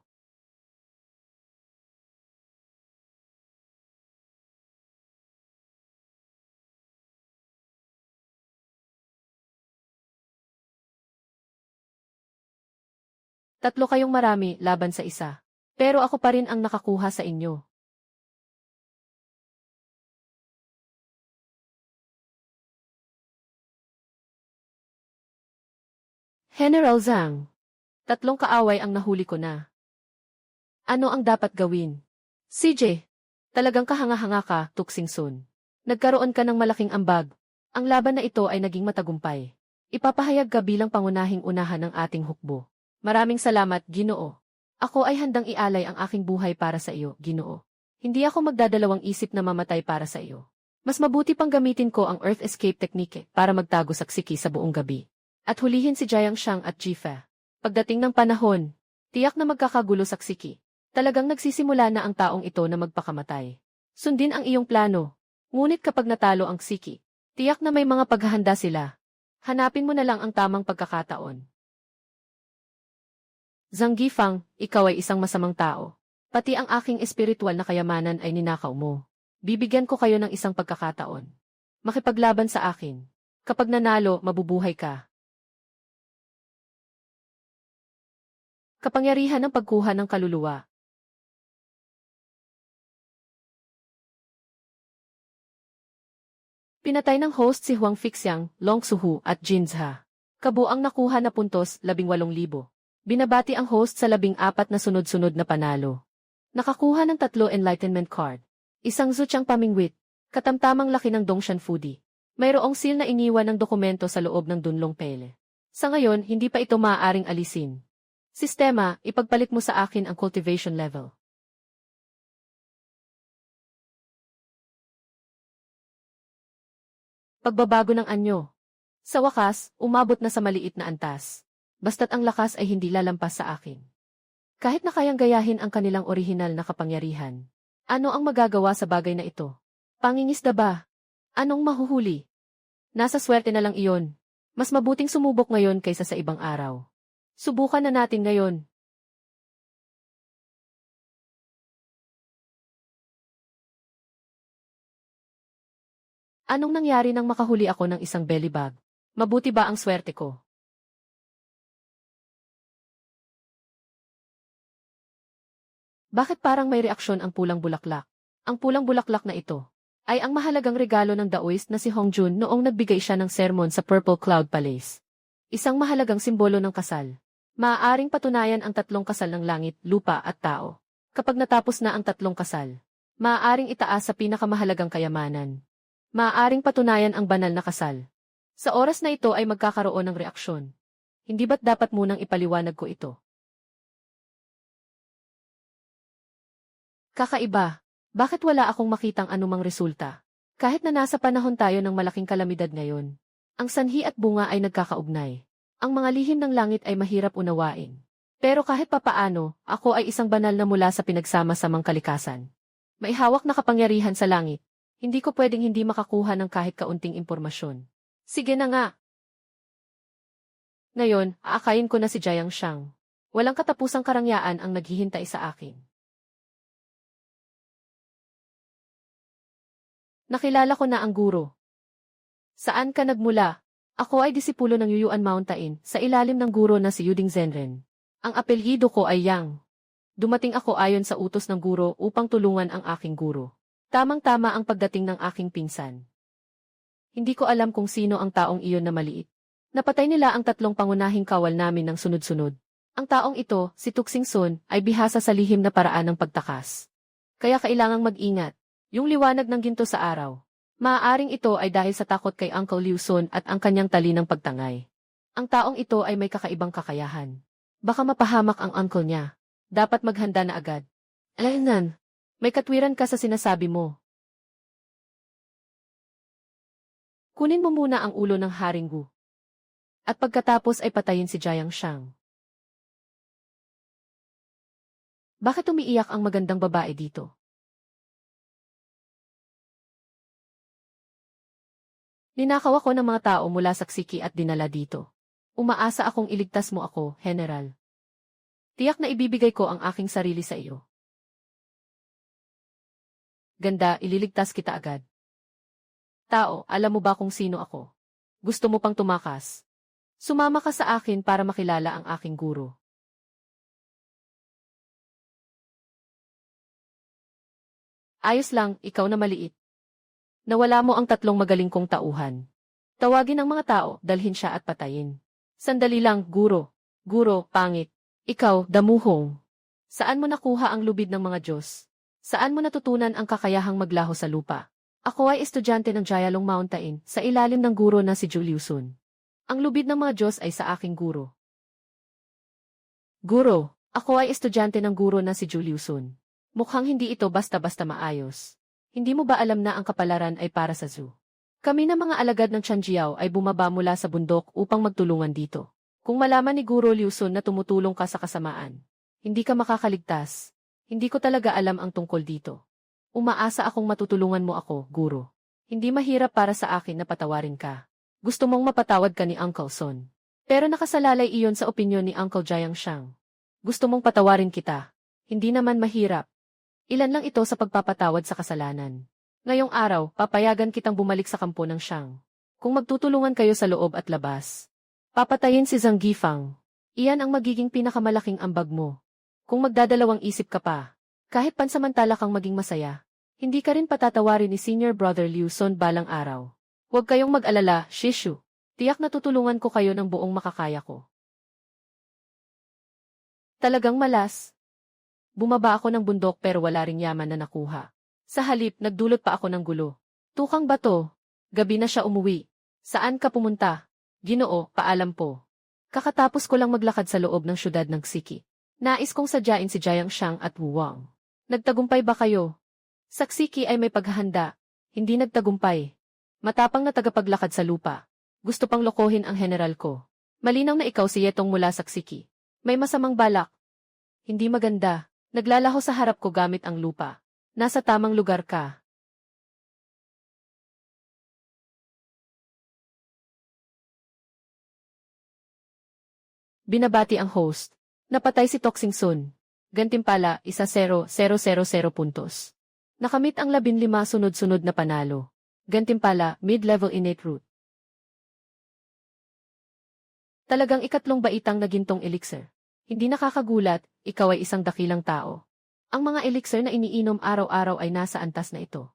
Tatlo kayong marami laban sa isa. Pero ako pa rin ang nakakuha sa inyo. General Zhang. 3 kaaway ang nahuli ko na. Ano ang dapat gawin? CJ, talagang kahanga-hanga ka, Tuxing Sun. Nagkaroon ka ng malaking ambag. Ang laban na ito ay naging matagumpay. Ipapahayag ka bilang pangunahing unahan ng ating hukbo. Maraming salamat, Ginoo. Ako ay handang ialay ang aking buhay para sa iyo, Ginoo. Hindi ako magdadalawang isip na mamatay para sa iyo. Mas mabuti pang gamitin ko ang Earth Escape Technique para magtago sa Siki sa buong gabi. At hulihin si Jiangxiang at Jifa. Pagdating ng panahon, tiyak na magkakagulo sa Siki. Talagang nagsisimula na ang taong ito na magpakamatay. Sundin ang iyong plano. Ngunit kapag natalo ang Siki, tiyak na may mga paghahanda sila. Hanapin mo na lang ang tamang pagkakataon. Zhang Gifang, ikaw ay isang masamang tao. Pati ang aking espiritual na kayamanan ay ninakaw mo. Bibigyan ko kayo ng isang pagkakataon. Makipaglaban sa akin. Kapag nanalo, mabubuhay ka. Kapangyarihan ng pagkuha ng kaluluwa. Pinatay ng host si Huang Fixiang, Long Suhu at Jinzha. Kabuang nakuha na puntos, 18,000. Binabati ang host sa 14 na sunod-sunod na panalo. Nakakuha ng 3 enlightenment card. Isang Zuchang Pamingwit, katamtamang laki ng Dongshan Foodie. Mayroong seal na iniwan ng dokumento sa loob ng Dunlong Pele. Sa ngayon, hindi pa ito maaaring alisin. Sistema, ipagpalit mo sa akin ang cultivation level. Pagbabago ng anyo. Sa wakas, umabot na sa maliit na antas. Basta't ang lakas ay hindi lalampas sa akin. Kahit na kayang gayahin ang kanilang orihinal na kapangyarihan. Ano ang magagawa sa bagay na ito? Pangingisda ba? Anong mahuhuli? Nasa swerte na lang iyon. Mas mabuting sumubok ngayon kaysa sa ibang araw. Subukan na natin ngayon. Anong nangyari nang makahuli ako ng isang bellybag? Mabuti ba ang swerte ko? Bakit parang may reaksyon ang pulang bulaklak? Ang pulang bulaklak na ito ay ang mahalagang regalo ng Daoist na si Hongjun noong nagbigay siya ng sermon sa Purple Cloud Palace. Isang mahalagang simbolo ng kasal. Maaaring patunayan ang 3 kasal ng langit, lupa at tao. Kapag natapos na ang 3 kasal, maaaring itaas sa pinakamahalagang kayamanan. Maaaring patunayan ang banal na kasal. Sa oras na ito ay magkakaroon ng reaksyon. Hindi ba't dapat munang ipaliwanag ko ito? Kakaiba. Bakit wala akong makitang anumang resulta? Kahit na nasa panahon tayo ng malaking kalamidad ngayon. Ang sanhi at bunga ay nagkakaugnay. Ang mga lihim ng langit ay mahirap unawain. Pero kahit papaano, ako ay isang banal na mula sa pinagsama-samang kalikasan. May hawak na kapangyarihan sa langit. Hindi ko pwedeng hindi makakuha ng kahit kaunting impormasyon. Sige na nga. Ngayon, aakayin ko na si Jiangxiang. Walang katapusang karangyaan ang naghihintay sa akin. Nakilala ko na ang guro. Saan ka nagmula? Ako ay disipulo ng Yuyuan Mountain, sa ilalim ng guro na si Yuding Zenren. Ang apelyido ko ay Yang. Dumating ako ayon sa utos ng guro upang tulungan ang aking guro. Tamang-tama ang pagdating ng aking pinsan. Hindi ko alam kung sino ang taong iyon na maliit. Napatay nila ang 3 pangunahing kawal namin ng sunod-sunod. Ang taong ito, si Tuxing Sun, ay bihasa sa lihim na paraan ng pagtakas. Kaya kailangang mag-ingat. Yung liwanag ng ginto sa araw. Maaaring ito ay dahil sa takot kay Uncle Liu Sun at ang kanyang talinang pagtangay. Ang taong ito ay may kakaibang kakayahan. Baka mapahamak ang uncle niya. Dapat maghanda na agad. Alainan, may katwiran ka sa sinasabi mo. Kunin mo muna ang ulo ng Haring Gu. At pagkatapos ay patayin si Jiangxiang. Bakit umiiyak ang magandang babae dito? Ninakaw ako ng mga tao mula sa Siki at dinala dito. Umaasa akong iligtas mo ako, General. Tiyak na ibibigay ko ang aking sarili sa iyo. Ganda, ililigtas kita agad. Tao, alam mo ba kung sino ako? Gusto mo pang tumakas? Sumama ka sa akin para makilala ang aking guro. Ayos lang, ikaw na maliit. Nawala mo ang 3 magaling kong tauhan. Tawagin ang mga tao, dalhin siya at patayin. Sandali lang, guro. Guro, pangit. Ikaw, damuhong. Saan mo nakuha ang lubid ng mga Diyos? Saan mo natutunan ang kakayahang maglaho sa lupa? Ako ay estudyante ng Jialong Mountain, sa ilalim ng guro na si Juliusun. Ang lubid ng mga Diyos ay sa aking guro. Guro, ako ay estudyante ng guro na si Juliuson. Mukhang hindi ito basta-basta maayos. Hindi mo ba alam na ang kapalaran ay para sa zoo? Kami na mga alagad ng Tianjiao ay bumaba mula sa bundok upang magtulungan dito. Kung malaman ni Guro Liuson na tumutulong ka sa kasamaan, hindi ka makakaligtas. Hindi ko talaga alam ang tungkol dito. Umaasa akong matutulungan mo ako, Guro. Hindi mahirap para sa akin na patawarin ka. Gusto mong mapatawad ka ni Uncle Son. Pero nakasalalay iyon sa opinyon ni Uncle Jiang Shang. Gusto mong patawarin kita. Hindi naman mahirap. Ilan lang ito sa pagpapatawad sa kasalanan. Ngayong araw, papayagan kitang bumalik sa kampo ng Shang. Kung magtutulungan kayo sa loob at labas, papatayin si Zhang Gifang. Iyan ang magiging pinakamalaking ambag mo. Kung magdadalawang isip ka pa, kahit pansamantala kang maging masaya, hindi ka rin patatawarin ni Senior Brother Liu Son balang araw. Huwag kayong mag-alala, Shishu. Tiyak na tutulungan ko kayo ng buong makakaya ko. Talagang malas. Bumaba ako ng bundok pero wala ring yaman na nakuha. Sa halip, nagdulot pa ako ng gulo. Tukang bato. Gabi na siya umuwi. Saan ka pumunta? Ginoo, paalam po. Kakatapos ko lang maglakad sa loob ng syudad ng Xiki. Nais kong sadyain si Jiang Shang at Wu Wang. Nagtagumpay ba kayo? Sa Xiki ay may paghahanda. Hindi nagtagumpay. Matapang na tagapaglakad sa lupa. Gusto pang lokohin ang general ko. Malinaw na ikaw si Yetong mula sa Xiki. May masamang balak. Hindi maganda. Naglalaho sa harap ko gamit ang lupa. Nasa tamang lugar ka. Binabati ang host. Napatay si Toxing Sun. Gantimpala, 1-0-0-0-0 puntos. Nakamit ang 15 sunod-sunod na panalo. Gantimpala, mid-level innate root. Talagang ikatlong baitang na gintong elixir. Hindi nakakagulat, ikaw ay isang dakilang tao. Ang mga elixir na iniinom araw-araw ay nasa antas na ito.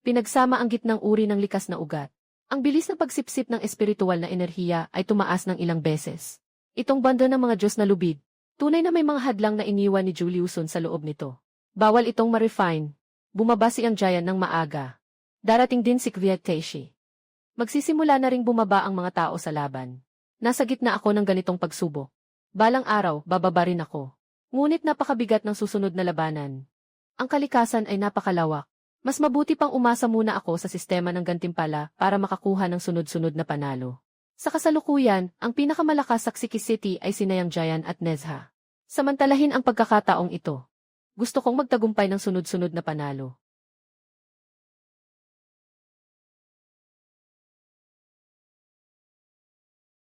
Pinagsama ang gitnang uri ng likas na ugat. Ang bilis ng pagsipsip ng espiritual na enerhiya ay tumaas ng ilang beses. Itong bando ng mga Diyos na lubid, tunay na may mga hadlang na iniwan ni Juliuson sa loob nito. Bawal itong ma-refine. Bumaba si ang giant ng maaga. Darating din si Kviat Taishi. Magsisimula na ring bumaba ang mga tao sa laban. Nasa gitna ako ng ganitong pagsubok. Balang araw, bababa rin ako. Ngunit napakabigat ng susunod na labanan. Ang kalikasan ay napakalawak. Mas mabuti pang umasa muna ako sa sistema ng gantimpala para makakuha ng sunod-sunod na panalo. Sa kasalukuyan, ang pinakamalakas sa Xiki City ay si Nayang Giant at Nezha. Samantalahin ang pagkakataong ito. Gusto kong magtagumpay ng sunod-sunod na panalo.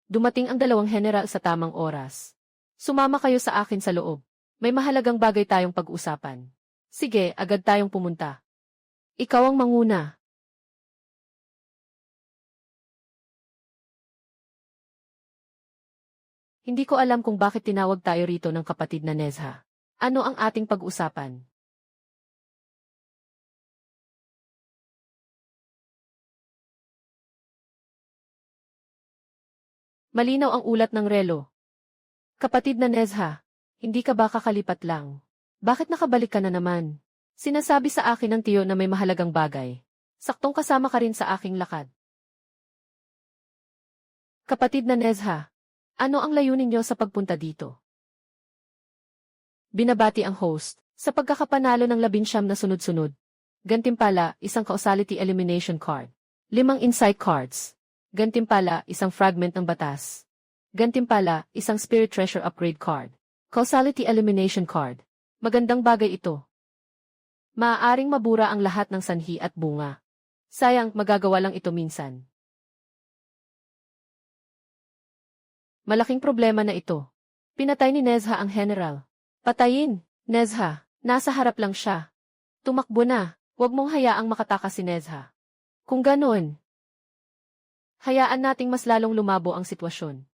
Dumating ang dalawang general sa tamang oras. Sumama kayo sa akin sa loob. May mahalagang bagay tayong pag-usapan. Sige, agad tayong pumunta. Ikaw ang manguna. Hindi ko alam kung bakit tinawag tayo rito ng kapatid na Nezha. Ano ang ating pag-usapan? Malinaw ang ulat ng relo. Kapatid na Nezha, hindi ka ba kakalipat lang? Bakit nakabalik ka na naman? Sinasabi sa akin ng tiyo na may mahalagang bagay. Saktong kasama ka rin sa aking lakad. Kapatid na Nezha, ano ang layunin niyo sa pagpunta dito? Binabati ang host, sa pagkakapanalo ng 19 na sunod-sunod. Gantimpala, isang causality elimination card. 5 insight cards. Gantimpala, isang fragment ng batas. Gantimpala, isang spirit treasure upgrade card. Causality elimination card. Magandang bagay ito. Maaaring mabura ang lahat ng sanhi at bunga. Sayang, magagawa lang ito minsan. Malaking problema na ito. Pinatay ni Nezha ang general. Patayin, Nezha. Nasa harap lang siya. Tumakbo na. Huwag mong hayaang makatakas si Nezha. Kung ganoon, hayaan nating mas lalong lumabo ang sitwasyon.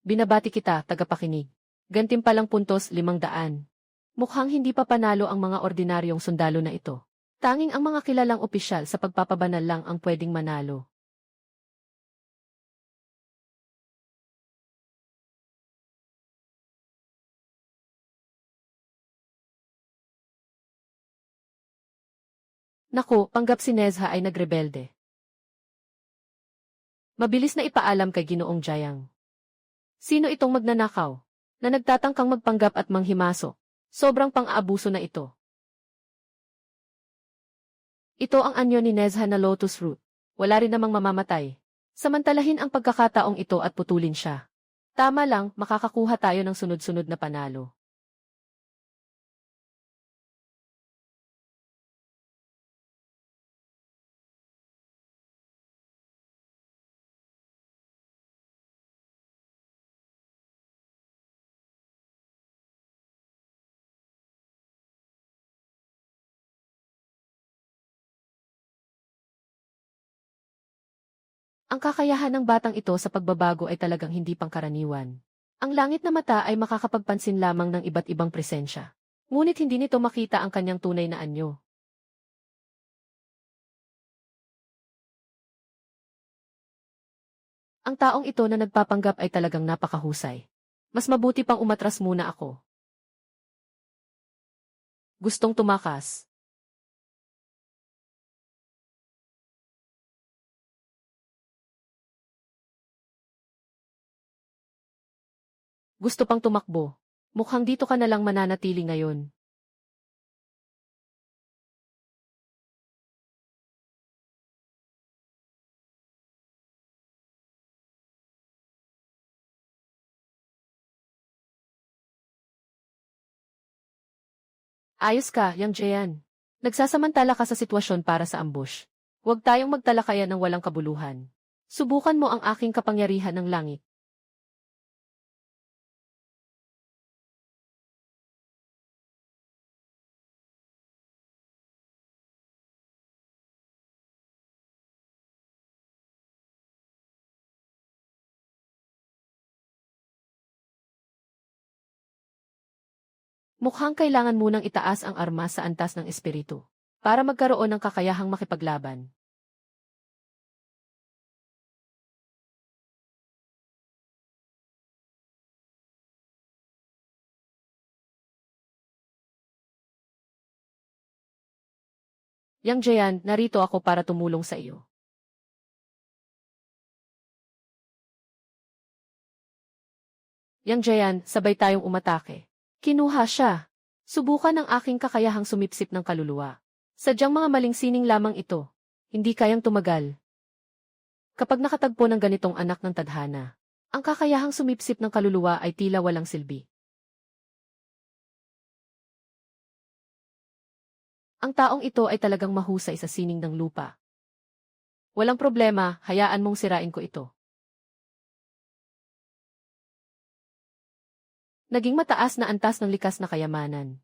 Binabati kita, tagapakinig. Gantimpalang puntos 500. Mukhang hindi pa panalo ang mga ordinaryong sundalo na ito. Tanging ang mga kilalang opisyal sa pagpapabanal lang ang pwedeng manalo. Naku, panggap si Nezha ay nagrebelde. Mabilis na ipaalam kay Ginoong Jayang. Sino itong magnanakaw na nagtatangkang magpanggap at manghimasok? Sobrang pang-aabuso na ito. Ito ang anyo ni Nezha na lotus root. Wala rin namang mamamatay. Samantalahin ang pagkakataong ito at putulin siya. Tama lang, makakakuha tayo ng sunod-sunod na panalo. Ang kakayahan ng batang ito sa pagbabago ay talagang hindi pangkaraniwan. Ang langit na mata ay makakapagpansin lamang ng iba't ibang presensya. Ngunit hindi nito makita ang kanyang tunay na anyo. Ang taong ito na nagpapanggap ay talagang napakahusay. Mas mabuti pang umatras muna ako. Gustong tumakas. Gusto pang tumakbo. Mukhang dito ka na lang mananatili ngayon. Ayos ka, Yang Jean. Nagsasamantala ka sa sitwasyon para sa ambush. Huwag tayong magtalakayan ng walang kabuluhan. Subukan mo ang aking kapangyarihan ng langit. Mukhang kailangan munang itaas ang armas sa antas ng espiritu para magkaroon ng kakayahang makipaglaban. Yang Jean, narito ako para tumulong sa iyo. Yang Jean, sabay tayong umatake. Kinuha siya. Subukan ang aking kakayahang sumipsip ng kaluluwa. Sadyang mga maling sining lamang ito. Hindi kayang tumagal. Kapag nakatagpo ng ganitong anak ng tadhana, ang kakayahang sumipsip ng kaluluwa ay tila walang silbi. Ang taong ito ay talagang mahusay sa sining ng lupa. Walang problema, hayaan mong sirain ko ito. Naging mataas na antas ng likas na kayamanan.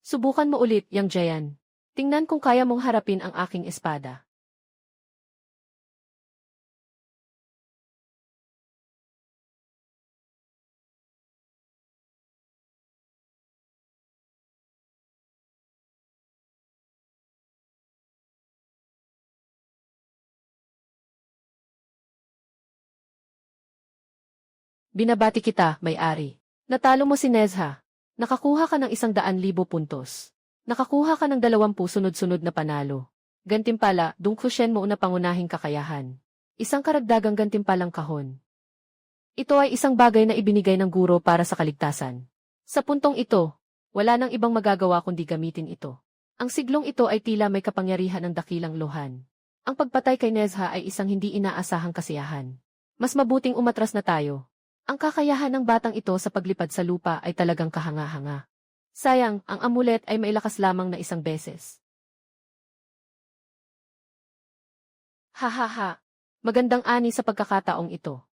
Subukan mo ulit, Yang Jean. Tingnan kung kaya mong harapin ang aking espada. Binabati kita, may-ari. Natalo mo si Nezha. Nakakuha ka ng 100,000 puntos. Nakakuha ka ng 20 sunod-sunod na panalo. Gantimpala, Dongfushen mo na pangunahing kakayahan. Isang karagdagang gantimpalang kahon. Ito ay isang bagay na ibinigay ng guro para sa kaligtasan. Sa puntong ito, wala nang ibang magagawa kundi gamitin ito. Ang siglong ito ay tila may kapangyarihan ng dakilang lohan. Ang pagpatay kay Nezha ay isang hindi inaasahang kasiyahan. Mas mabuting umatras na tayo. Ang kakayahan ng batang ito sa paglipad sa lupa ay talagang kahanga-hanga. Sayang, ang amulet ay mailakas lamang na isang beses. Hahaha. Magandang ani sa pagkakataong ito.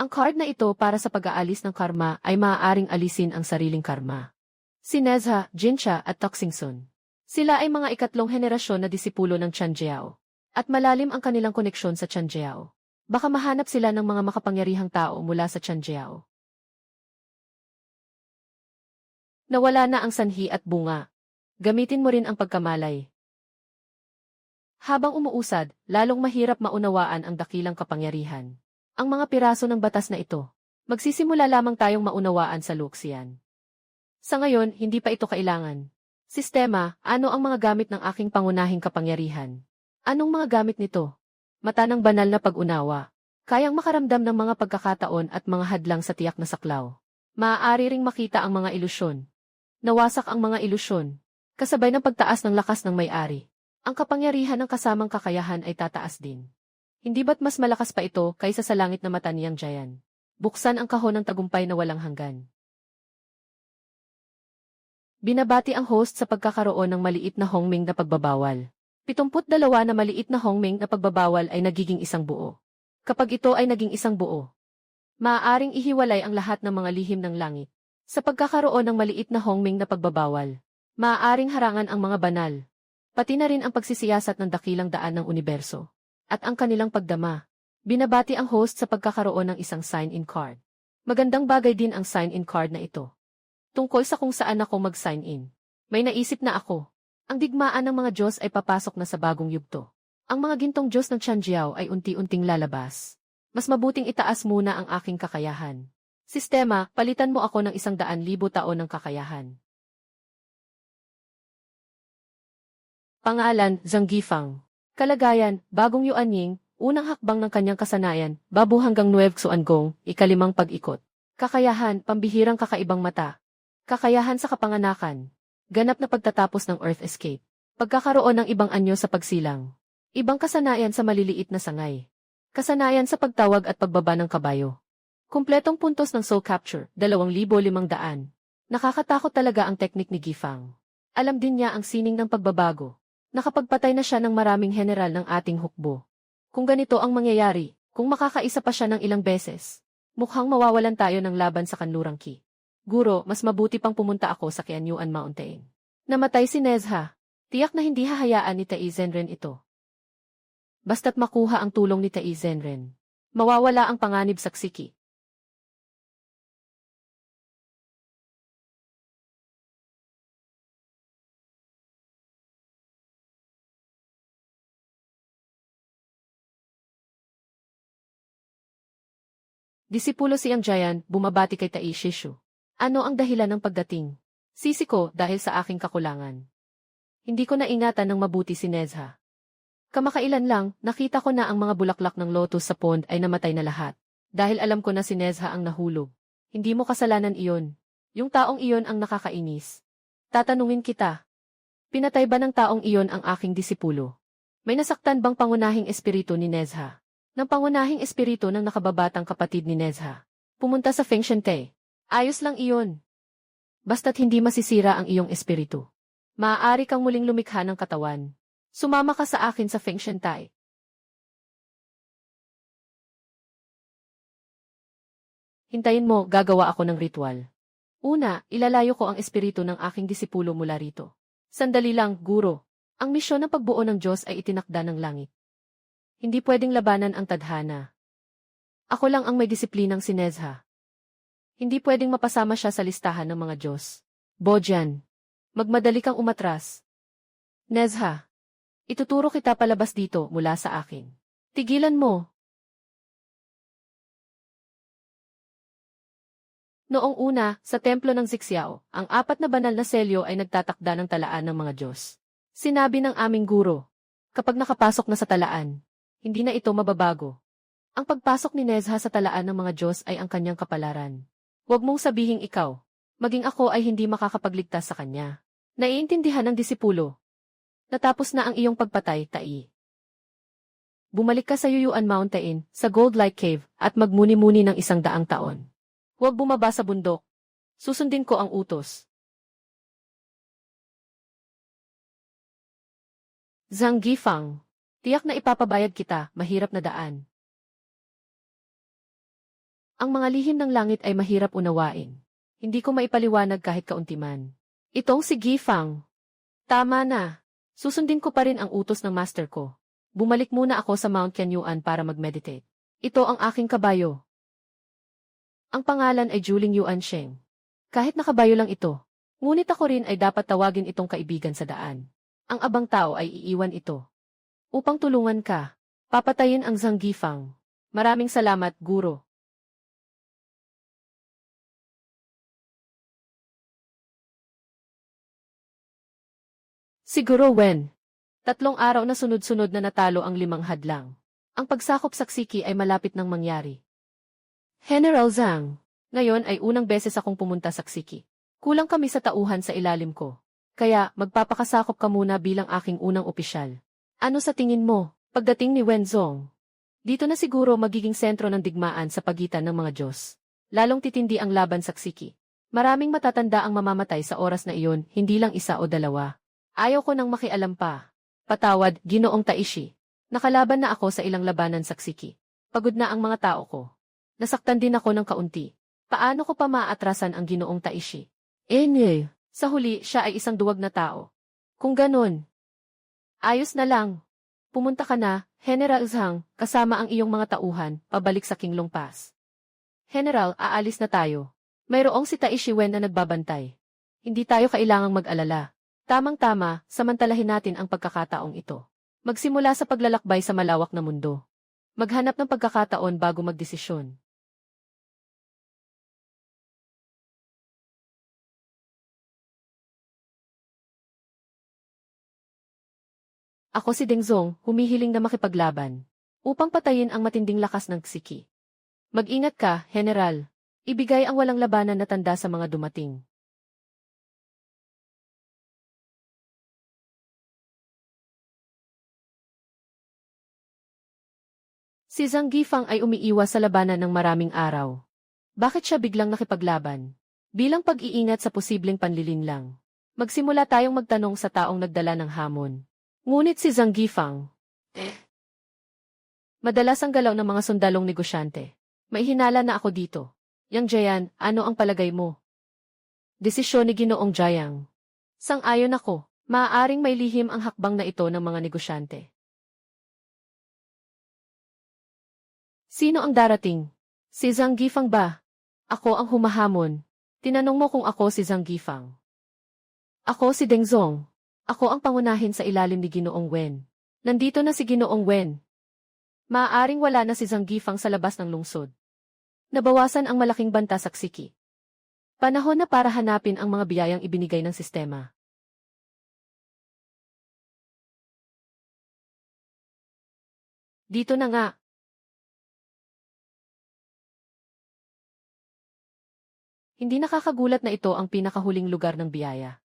Ang card na ito para sa pag-aalis ng karma ay maaaring alisin ang sariling karma. Si Nezha, Jincha at Toxingson. Sila ay mga ikatlong henerasyon na disipulo ng Chanjiao. At malalim ang kanilang koneksyon sa Chanjiao. Baka mahanap sila ng mga makapangyarihang tao mula sa Tianjiao. Nawala na ang sanhi at bunga. Gamitin mo rin ang pagkamalay. Habang umuusad, lalong mahirap maunawaan ang dakilang kapangyarihan. Ang mga piraso ng batas na ito, magsisimula lamang tayong maunawaan sa luksyan. Sa ngayon, hindi pa ito kailangan. Sistema, ano ang mga gamit ng aking pangunahing kapangyarihan? Anong mga gamit nito? Mata ng banal na pag-unawa. Kayang makaramdam ng mga pagkakataon at mga hadlang sa tiyak na saklaw. Maaari ring makita ang mga ilusyon. Nawasak ang mga ilusyon. Kasabay ng pagtaas ng lakas ng may-ari. Ang kapangyarihan ng kasamang kakayahan ay tataas din. Hindi ba't mas malakas pa ito kaysa sa langit na mata niyang Giant? Buksan ang kahon ng tagumpay na walang hanggan. Binabati ang host sa pagkakaroon ng maliit na hongming na pagbabawal. 72 na maliit na hongming na pagbabawal ay nagiging isang buo. Kapag ito ay naging isang buo, maaaring ihiwalay ang lahat ng mga lihim ng langit. Sa pagkakaroon ng maliit na hongming na pagbabawal, maaaring harangan ang mga banal, pati na rin ang pagsisiyasat ng dakilang daan ng universo, at ang kanilang pagdama. Binabati ang host sa pagkakaroon ng isang sign-in card. Magandang bagay din ang sign-in card na ito. Tungkol sa kung saan ako mag-sign in. May naisip na ako. Ang digmaan ng mga Diyos ay papasok na sa bagong yugto. Ang mga gintong Diyos ng Tianjiao ay unti-unting lalabas. Mas mabuting itaas muna ang aking kakayahan. Sistema, palitan mo ako ng 100,000 taon ng kakayahan. Pangalan, Zhang Gifang. Kalagayan, bagong Yuanying, unang hakbang ng kanyang kasanayan, babu hanggang Nuevo Xuangong, ikalimang pag-ikot. Kakayahan, pambihirang kakaibang mata. Kakayahan sa kapanganakan. Ganap na pagtatapos ng Earth Escape. Pagkakaroon ng ibang anyo sa pagsilang. Ibang kasanayan sa maliliit na sangay. Kasanayan sa pagtawag at pagbaba ng kabayo. Kumpletong puntos ng Soul Capture, 2,500. Nakakatakot talaga ang teknik ni Gifang. Alam din niya ang sining ng pagbabago. Nakapagpatay na siya ng maraming general ng ating hukbo. Kung ganito ang mangyayari, kung makakaisa pa siya ng ilang beses, mukhang mawawalan tayo ng laban sa kanlurang Qi. Guro, mas mabuti pang pumunta ako sa Qianyuan Mountain. Namatay si Nezha. Tiyak na hindi hahayaan ni Tai Zenren ito. Basta't makuha ang tulong ni Tai Zenren, mawawala ang panganib sa Qi. Disipulo siyang Giant, bumabati kay Tai Shishu. Ano ang dahilan ng pagdating? Sisi ko dahil sa aking kakulangan. Hindi ko naingatan ng mabuti si Nezha. Kamakailan lang, nakita ko na ang mga bulaklak ng lotus sa pond ay namatay na lahat. Dahil alam ko na si Nezha ang nahulog. Hindi mo kasalanan iyon. Yung taong iyon ang nakakainis. Tatanungin kita. Pinatay ba ng taong iyon ang aking disipulo? May nasaktan bang pangunahing espiritu ni Nezha? Ng pangunahing espiritu ng nakababatang kapatid ni Nezha. Pumunta sa Feng Shente. Ayos lang iyon. Basta't hindi masisira ang iyong espiritu. Maaari kang muling lumikha ng katawan. Sumama ka sa akin sa Feng Shentai. Hintayin mo, gagawa ako ng ritual. Una, ilalayo ko ang espiritu ng aking disipulo mula rito. Sandali lang, guro. Ang misyon ng pagbuo ng Diyos ay itinakda ng langit. Hindi pwedeng labanan ang tadhana. Ako lang ang may disiplinang si Nezha. Hindi pwedeng mapasama siya sa listahan ng mga Diyos. Bojan, magmadali kang umatras. Nezha, ituturo kita palabas dito mula sa akin. Tigilan mo. Noong una, sa templo ng Zixiao, ang 4 na banal na selyo ay nagtatakda ng talaan ng mga Diyos. Sinabi ng aming guro, kapag nakapasok na sa talaan, hindi na ito mababago. Ang pagpasok ni Nezha sa talaan ng mga Diyos ay ang kanyang kapalaran. Huwag mong sabihing ikaw, maging ako ay hindi makakapagligtas sa kanya. Naiintindihan ng disipulo. Natapos na ang iyong pagpatay, Tai. Bumalik ka sa Yuyuan Mountain, sa Gold Lake Cave, at magmuni-muni ng 100 taon. Huwag bumaba sa bundok. Susundin ko ang utos. Zhang Gifang. Tiyak na ipapabayad kita, mahirap na daan. Ang mga lihim ng langit ay mahirap unawain. Hindi ko maipaliwanag kahit kauntiman. Itong si Gifang. Tama na. Susundin ko pa rin ang utos ng master ko. Bumalik muna ako sa Mount Qianyuan para mag-meditate. Ito ang aking kabayo. Ang pangalan ay Juling Yuansheng. Kahit nakabayo lang ito, ngunit ako rin ay dapat tawagin itong kaibigan sa daan. Ang abang tao ay iiwan ito. Upang tulungan ka, papatayin ang Zhang Gifang. Maraming salamat, guro. Siguro Wen. 3 araw na sunod-sunod na natalo ang 5 hadlang. Ang pagsakop sa Ksiki ay malapit nang mangyari. General Zhang, ngayon ay unang beses akong pumunta sa Ksiki. Kulang kami sa tauhan sa ilalim ko. Kaya magpapakasakop ka muna bilang aking unang opisyal. Ano sa tingin mo, pagdating ni Wenzong? Dito na siguro magiging sentro ng digmaan sa pagitan ng mga Diyos. Lalong titindi ang laban sa Ksiki. Maraming matatanda ang mamamatay sa oras na iyon, hindi lang 1 o 2. Ayaw ko nang makialam pa. Patawad, Ginoong Taishi. Nakalaban na ako sa ilang labanan sa Ksiki. Pagod na ang mga tao ko. Nasaktan din ako ng kaunti. Paano ko pa maatrasan ang Ginoong Taishi? Sa huli, siya ay isang duwag na tao. Kung ganon, ayos na lang. Pumunta ka na, General Zhang, kasama ang iyong mga tauhan, pabalik sa Qinglong Pass. General, aalis na tayo. Mayroong si Taishi Wen na nagbabantay. Hindi tayo kailangang mag-alala. Tamang-tama, samantalahin natin ang pagkakataong ito. Magsimula sa paglalakbay sa malawak na mundo. Maghanap ng pagkakataon bago magdesisyon. Ako si Deng Zong, humihiling na makipaglaban. Upang patayin ang matinding lakas ng Ksiki. Mag-ingat ka, General. Ibigay ang walang labanan na tanda sa mga dumating. Si Zhang Gifang ay umiiwas sa labanan ng maraming araw. Bakit siya biglang nakipaglaban? Bilang pag-iingat sa posibleng panlilinlang. Magsimula tayong magtanong sa taong nagdala ng hamon. Ngunit si Zhang Gifang, madalas ang galaw ng mga sundalong negosyante. May hinala na ako dito. Yang Jayan, ano ang palagay mo? Desisyon ni Ginoong Jayang. Sang-ayon ako, maaaring may lihim ang hakbang na ito ng mga negosyante. Sino ang darating? Si Zhang Gifang ba? Ako ang humahamon. Tinanong mo kung ako si Zhang Gifang. Ako si Deng Zong. Ako ang pangunahin sa ilalim ni Ginoong Wen. Nandito na si Ginoong Wen. Maaaring wala na si Zhang Gifang sa labas ng lungsod. Nabawasan ang malaking banta sa Ksiki. Panahon na para hanapin ang mga biyayang ibinigay ng sistema. Dito na nga. Hindi nakakagulat na ito ang pinakahuling lugar ng biyaya.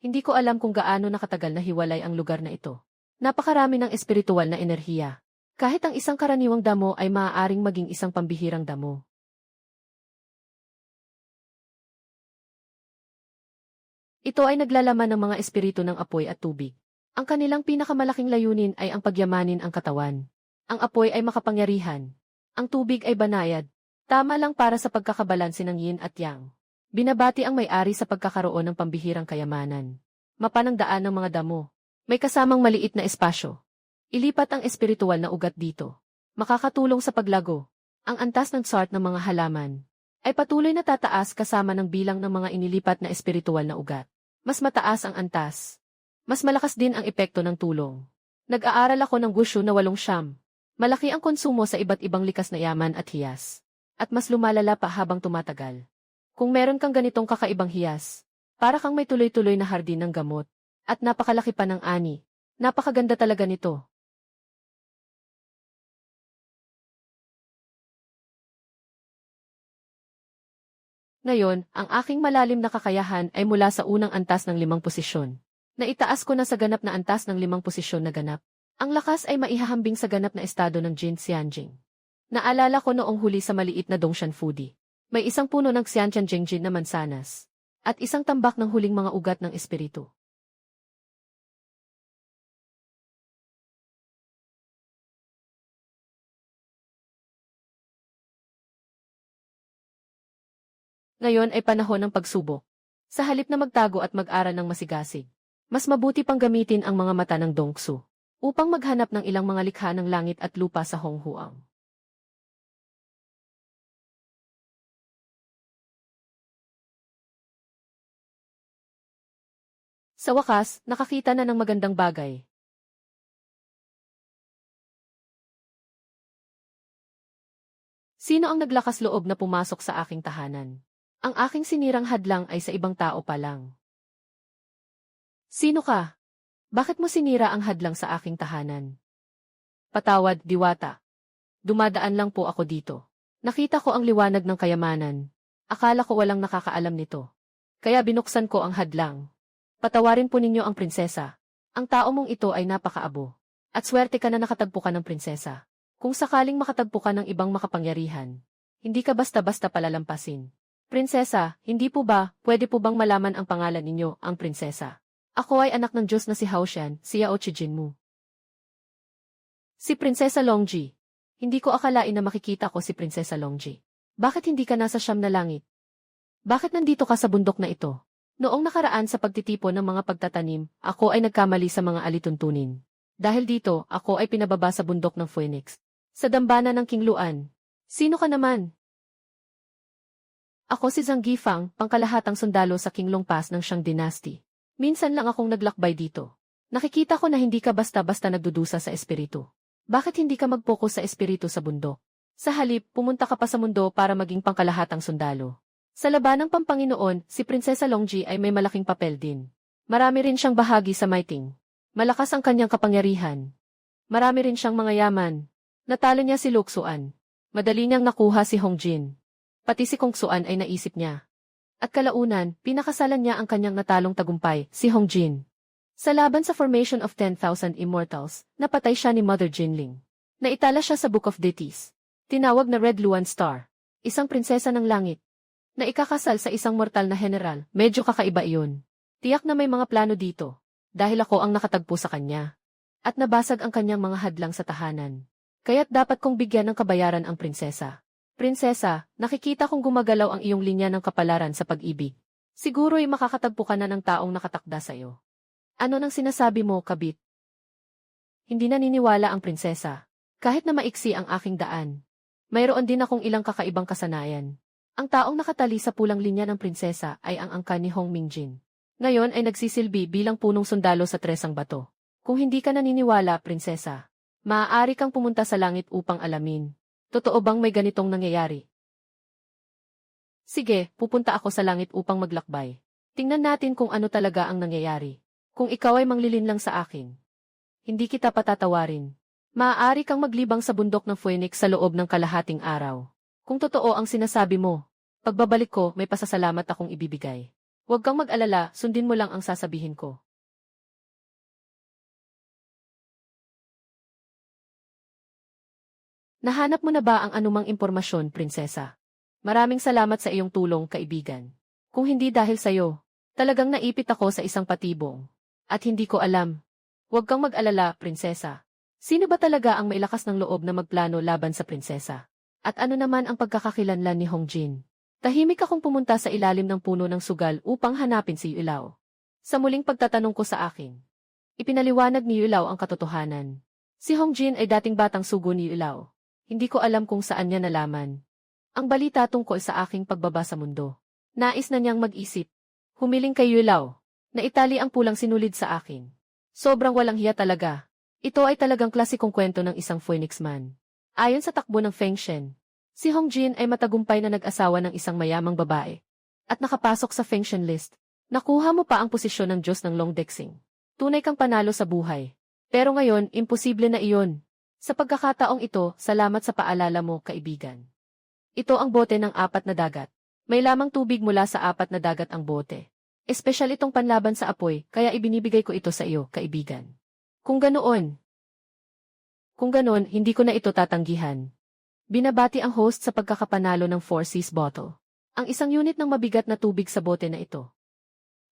Hindi ko alam kung gaano nakatagal na hiwalay ang lugar na ito. Napakarami ng espiritual na enerhiya. Kahit ang isang karaniwang damo ay maaaring maging isang pambihirang damo. Ito ay naglalaman ng mga espiritu ng apoy at tubig. Ang kanilang pinakamalaking layunin ay ang pagyamanin ang katawan. Ang apoy ay makapangyarihan. Ang tubig ay banayad. Tama lang para sa pagkakabalanse ng yin at yang. Binabati ang may-ari sa pagkakaroon ng pambihirang kayamanan. Mapanang daan ng mga damo. May kasamang maliit na espasyo. Ilipat ang espiritual na ugat dito. Makakatulong sa paglago. Ang antas ng chart ng mga halaman ay patuloy na tataas kasama ng bilang ng mga inilipat na espiritual na ugat. Mas mataas ang antas. Mas malakas din ang epekto ng tulong. Nag-aaral ako ng Wushu na 8 siyam. Malaki ang konsumo sa iba't ibang likas na yaman at hiyas. At mas lumalala pa habang tumatagal. Kung meron kang ganitong kakaibang hiyas, para kang may tuloy-tuloy na hardin ng gamot. At napakalaki pa ng ani. Napakaganda talaga nito. Ngayon, ang aking malalim na kakayahan ay mula sa unang antas ng 5 posisyon. Naitaas ko na sa ganap na antas ng 5 posisyon na ganap. Ang lakas ay maihahambing sa ganap na estado ng Jin Xianjing. Naalala ko noong huli sa maliit na Dongshan Foodie. May isang puno ng Xianjianjingjin na mansanas. At isang tambak ng huling mga ugat ng espiritu. Ngayon ay panahon ng pagsubok. Sa halip na magtago at mag-aral ng masigasig, mas mabuti pang gamitin ang mga mata ng Dongsu. upang maghanap ng ilang mga likha ng langit at lupa sa Honghuang. Sa wakas, nakakita na ng magandang bagay. Sino ang naglakas loob na pumasok sa aking tahanan? Ang aking sinirang hadlang ay sa ibang tao pa lang. Sino ka? Bakit mo sinira ang hadlang sa aking tahanan? Patawad, diwata. Dumadaan lang po ako dito. Nakita ko ang liwanag ng kayamanan. Akala ko walang nakakaalam nito. Kaya binuksan ko ang hadlang. Patawarin po ninyo ang prinsesa. Ang tao mong ito ay napakaabo. At swerte ka na nakatagpo ka ng prinsesa. Kung sakaling makatagpo ka ng ibang makapangyarihan, hindi ka basta-basta palalampasin. Prinsesa, hindi po ba, pwede po bang malaman ang pangalan ninyo, ang prinsesa? Ako ay anak ng Diyos na si Haoshan, si Yao Chijinmu. Si Prinsesa Longji. Hindi ko akalain na makikita ko si Prinsesa Longji. Bakit hindi ka nasa Siyam na Langit? Bakit nandito ka sa bundok na ito? Noong nakaraan sa pagtitipon ng mga pagtatanim, ako ay nagkamali sa mga alituntunin. Dahil dito, ako ay pinababa sa bundok ng Phoenix. Sa dambana ng Qingluan. Sino ka naman? Ako si Zhang Gifang, pangkalahatang sundalo sa Qinglong Pass ng Shang Dynasty. Minsan lang akong naglakbay dito. Nakikita ko na hindi ka basta-basta nagdudusa sa espiritu. Bakit hindi ka mag-focus sa espiritu sa bundok? Sa halip, pumunta ka pa sa mundo para maging pangkalahatang sundalo. Sa labanang Pampanginoon, si Prinsesa Longji ay may malaking papel din. Marami rin siyang bahagi sa mighting. Malakas ang kanyang kapangyarihan. Marami rin siyang mga yaman. Natalo niya si Luxuan. Madali niyang nakuha si Hongjin. Pati si Kongsuan ay naisip niya. At kalaunan, pinakasalan niya ang kanyang natalong tagumpay, si Hongjin. Sa laban sa Formation of 10,000 Immortals, napatay siya ni Mother Jinling. Naitala siya sa Book of Deities. Tinawag na Red Luan Star. Isang prinsesa ng langit. Na ikakasal sa isang mortal na general, medyo kakaiba iyon. Tiyak na may mga plano dito. Dahil ako ang nakatagpo sa kanya. At nabasag ang kanyang mga hadlang sa tahanan. Kaya't dapat kong bigyan ng kabayaran ang prinsesa. Prinsesa, nakikita kong gumagalaw ang iyong linya ng kapalaran sa pag-ibig. Siguro'y makakatagpo ka na ng taong nakatakda sa iyo. Ano nang sinasabi mo, kabit? Hindi naniniwala ang prinsesa. Kahit na maiksi ang aking daan. Mayroon din akong ilang kakaibang kasanayan. Ang taong nakatali sa pulang linya ng prinsesa ay ang angkan ni Hong Mingjin. Ngayon ay nagsisilbi bilang punong sundalo sa Tresang Bato. Kung hindi ka naniniwala, prinsesa, maaari kang pumunta sa langit upang alamin. Totoo bang may ganitong nangyayari? Sige, pupunta ako sa langit upang maglakbay. Tingnan natin kung ano talaga ang nangyayari. Kung ikaw ay manglilinlang sa akin, hindi kita patatawarin. Maaari kang maglibang sa bundok ng Phoenix sa loob ng kalahating araw. Kung totoo ang sinasabi mo, pagbabalik ko may pasasalamat akong ibibigay. Huwag kang mag-alala, sundin mo lang ang sasabihin ko. Nahanap mo na ba ang anumang impormasyon, prinsesa? Maraming salamat sa iyong tulong, kaibigan. Kung hindi dahil sa'yo, talagang naipit ako sa isang patibong. At hindi ko alam. Huwag kang mag-alala, prinsesa. Sino ba talaga ang mailakas ng loob na magplano laban sa prinsesa? At ano naman ang pagkakakilanlan ni Hongjin? Tahimik akong pumunta sa ilalim ng puno ng sugal upang hanapin si Yulao. Sa muling pagtatanong ko sa akin, ipinaliwanag ni Yulao ang katotohanan. Si Hongjin ay dating batang sugo ni Yulao. Hindi ko alam kung saan niya nalaman ang balita tungkol sa aking pagbaba sa mundo. Nais na niyang mag-isip. Humiling kay Yulao na itali ang pulang sinulid sa akin. Sobrang walang hiya talaga. Ito ay talagang klasikong kwento ng isang Phoenix man. Ayon sa takbo ng Feng Shen, si Hongjin ay matagumpay na nag-asawa ng isang mayamang babae at nakapasok sa Feng Shen list. Nakuha mo pa ang posisyon ng Diyos ng Longdexing. Tunay kang panalo sa buhay. Pero ngayon, imposible na iyon. Sa pagkakataong ito, salamat sa paalala mo, kaibigan. Ito ang bote ng 4 na dagat. May lamang tubig mula sa 4 na dagat ang bote. Espesyal itong panlaban sa apoy, kaya ibinibigay ko ito sa iyo, kaibigan. Kung ganoon, hindi ko na ito tatanggihan. Binabati ang host sa pagkakapanalo ng 4 Seas bottle. Ang isang unit ng mabigat na tubig sa bote na ito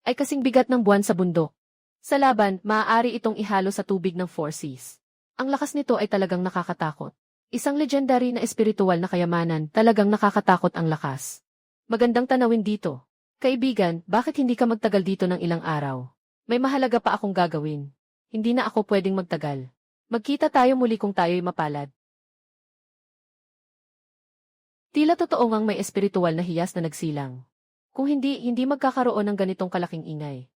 ay kasing bigat ng buwan sa bundok. Sa laban, maaari itong ihalo sa tubig ng 4 Seas. Ang lakas nito ay talagang nakakatakot. Isang legendary na espiritual na kayamanan, talagang nakakatakot ang lakas. Magandang tanawin dito. Kaibigan, bakit hindi ka magtagal dito ng ilang araw? May mahalaga pa akong gagawin. Hindi na ako pwedeng magtagal. Magkita tayo muli kung tayo'y mapalad. Tila totoo ngang may espiritual na hiyas na nagsilang. Kung hindi magkakaroon ng ganitong kalaking ingay.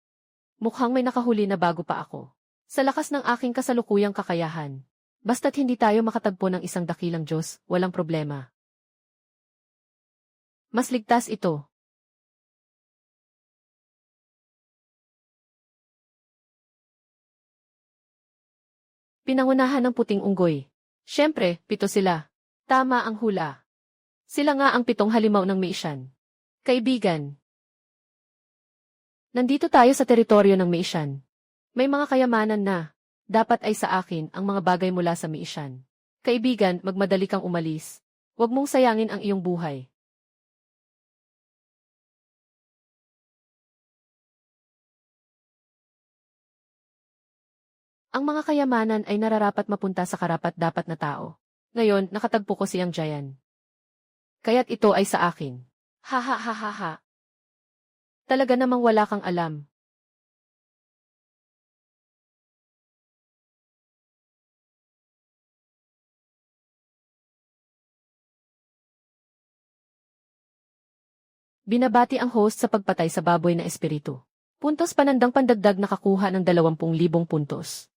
Mukhang may nakahuli na bago pa ako. Sa lakas ng aking kasalukuyang kakayahan. Basta't hindi tayo makatagpo ng isang dakilang Diyos, walang problema. Mas ligtas ito. Pinangunahan ng puting unggoy. Siyempre, 7 sila. Tama ang hula. Sila nga ang 7 halimaw ng Meishan. Kaibigan. Nandito tayo sa teritoryo ng Meishan. May mga kayamanan na. Dapat ay sa akin ang mga bagay mula sa Meishan. Kaibigan, magmadali kang umalis. Huwag mong sayangin ang iyong buhay. Ang mga kayamanan ay nararapat mapunta sa karapat-dapat na tao. Ngayon, nakatagpo ko siyang Jayan. Kaya't ito ay sa akin. Ha ha ha ha ha. Talaga namang wala kang alam. Binabati ang host sa pagpatay sa baboy na espiritu. Puntos panandang pandagdag nakakuha ng 20,000 puntos.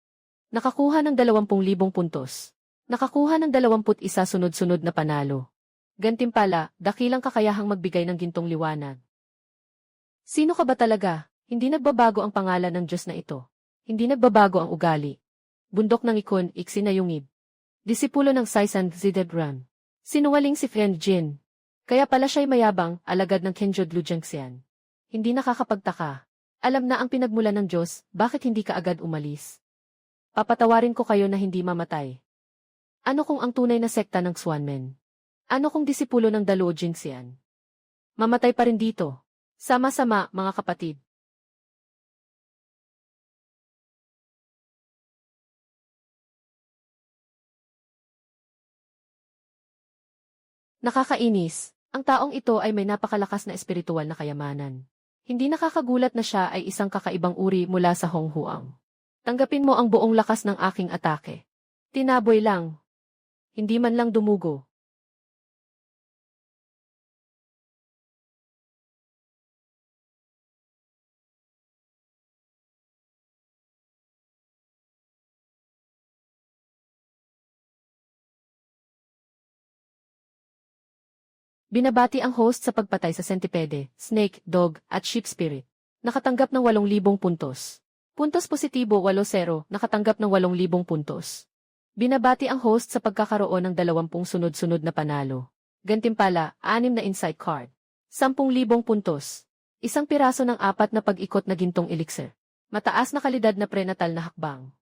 Nakakuha ng 20,000 puntos. Nakakuha ng 21 sunod-sunod na panalo. Gantimpala, dakilang kakayahang magbigay ng gintong liwanag. Sino ka ba talaga? Hindi nagbabago ang pangalan ng Diyos na ito. Hindi nagbabago ang ugali. Bundok ng ikon, iksi na yungib. Disipulo ng Saisan Zidebran. Sinungaling si Friend Jin. Kaya pala siya'y mayabang, alagad ng Kenjod Lujengxian. Hindi nakakapagtaka. Alam na ang pinagmula ng Diyos, bakit hindi ka agad umalis? Papatawarin ko kayo na hindi mamatay. Ano kung ang tunay na sekta ng Xuanmen? Ano kung disipulo ng Daluo Jingxian? Mamatay pa rin dito. Sama-sama, mga kapatid. Nakakainis. Ang taong ito ay may napakalakas na espiritual na kayamanan. Hindi nakakagulat na siya ay isang kakaibang uri mula sa Honghuang. Tanggapin mo ang buong lakas ng aking atake. Tinaboy lang. Hindi man lang dumugo. Binabati ang host sa pagpatay sa centipede, snake, dog, at sheep spirit. Nakatanggap ng 8,000 puntos. Puntos positibo 8-0, nakatanggap ng 8,000 puntos. Binabati ang host sa pagkakaroon ng 20 sunod-sunod na panalo. Gantimpala, 6 na insight card. 10,000 puntos. Isang piraso ng 4 na pag-ikot na gintong elixir. Mataas na kalidad na prenatal na hakbang.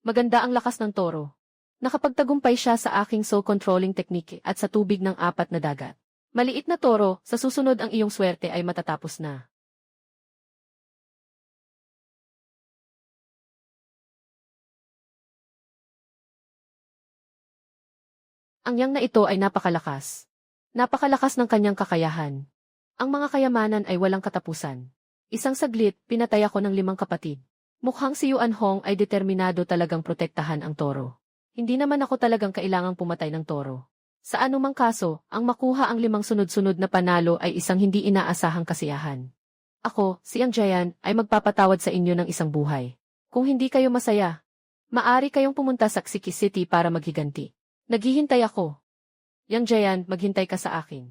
Maganda ang lakas ng toro. Nakapagtagumpay siya sa aking soul-controlling technique at sa tubig ng 4 na dagat. Maliit na toro, sa susunod ang iyong swerte ay matatapos na. Ang yang na ito ay napakalakas. Napakalakas ng kanyang kakayahan. Ang mga kayamanan ay walang katapusan. Isang saglit, pinatay ako ng 5 kapatid. Mukhang si Yuan Hong ay determinado talagang protektahan ang toro. Hindi naman ako talagang kailangang pumatay ng toro. Sa anumang kaso, ang makuha ang 5 sunod-sunod na panalo ay isang hindi inaasahang kasiyahan. Ako, si Yang Jayan, ay magpapatawad sa inyo ng isang buhay. Kung hindi kayo masaya, maari kayong pumunta sa Xiki City para maghiganti. Naghihintay ako. Yang Jayan, maghintay ka sa akin.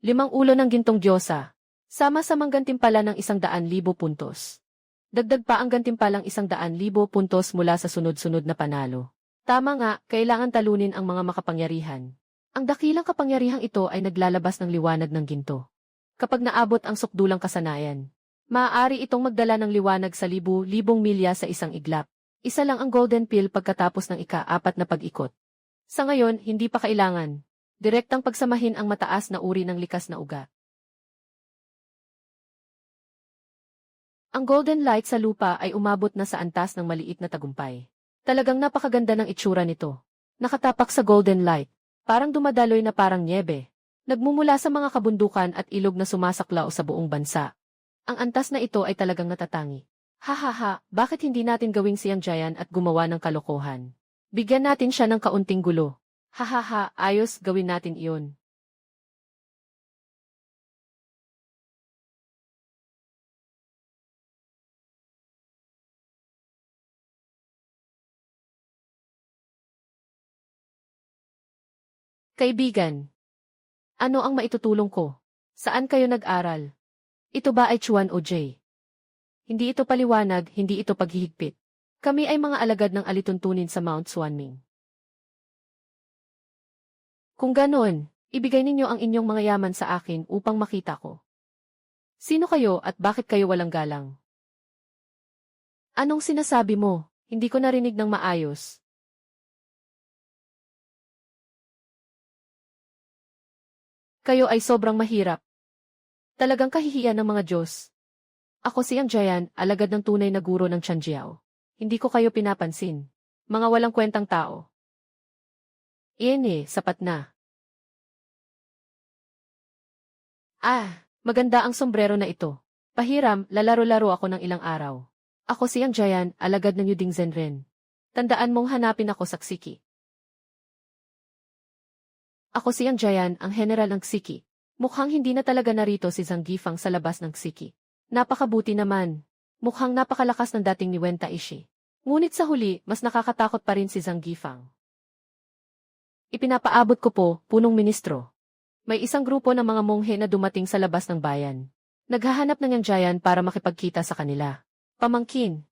5 ulo ng gintong diyosa. Sama-samang gantimpala ng 100,000 puntos. Dagdag pa ang gantimpalang 100,000 puntos mula sa sunod-sunod na panalo. Tama nga, kailangan talunin ang mga makapangyarihan. Ang dakilang kapangyarihang ito ay naglalabas ng liwanag ng ginto. Kapag naabot ang sukdulang kasanayan, maaari itong magdala ng liwanag sa libu-libong milya sa isang iglap. Isa lang ang golden pill pagkatapos ng ika-4 na pag-ikot. Sa ngayon, hindi pa kailangan. Direktang pagsamahin ang mataas na uri ng likas na ugat. Ang golden light sa lupa ay umabot na sa antas ng maliit na tagumpay. Talagang napakaganda ng itsura nito. Nakatapak sa golden light. Parang dumadaloy na parang nyebe. Nagmumula sa mga kabundukan at ilog na sumasaklaw sa buong bansa. Ang antas na ito ay talagang natatangi. Hahaha, bakit hindi natin gawing siyang giant at gumawa ng kalokohan? Bigyan natin siya ng kaunting gulo. Hahaha, ayos, gawin natin iyon. Kaibigan, ano ang maitutulong ko? Saan kayo nag-aral? Ito ba ay Chuan o Jay? Hindi ito paliwanag, hindi ito paghihigpit. Kami ay mga alagad ng alituntunin sa Mount Swanming. Kung ganon, ibigay ninyo ang inyong mga yaman sa akin upang makita ko. Sino kayo at bakit kayo walang galang? Anong sinasabi mo? Hindi ko narinig ng maayos. Kayo ay sobrang mahirap. Talagang kahihiyan ng mga Diyos. Ako si Ang Jayan, alagad ng tunay na guro ng Chanjiao. Hindi ko kayo pinapansin. Mga walang kwentang tao. Iyan sapat na. Maganda ang sombrero na ito. Pahiram, lalaro-laro ako ng ilang araw. Ako si Ang Jayan, alagad ng Yuding Zenren. Tandaan mong hanapin ako sa Ksiki. Ako si Ang Jayan, ang general ng Ksiki. Mukhang hindi na talaga narito si Zhang Gifang sa labas ng Ksiki. Napakabuti naman. Mukhang napakalakas ng dating ni Wen Taishi. Ngunit sa huli, mas nakakatakot pa rin si Zhang Gifang. Ipinapaabot ko po, punong ministro. May isang grupo ng mga monghe na dumating sa labas ng bayan. Naghahanap ng Yang Jayan para makipagkita sa kanila. Pamangkin.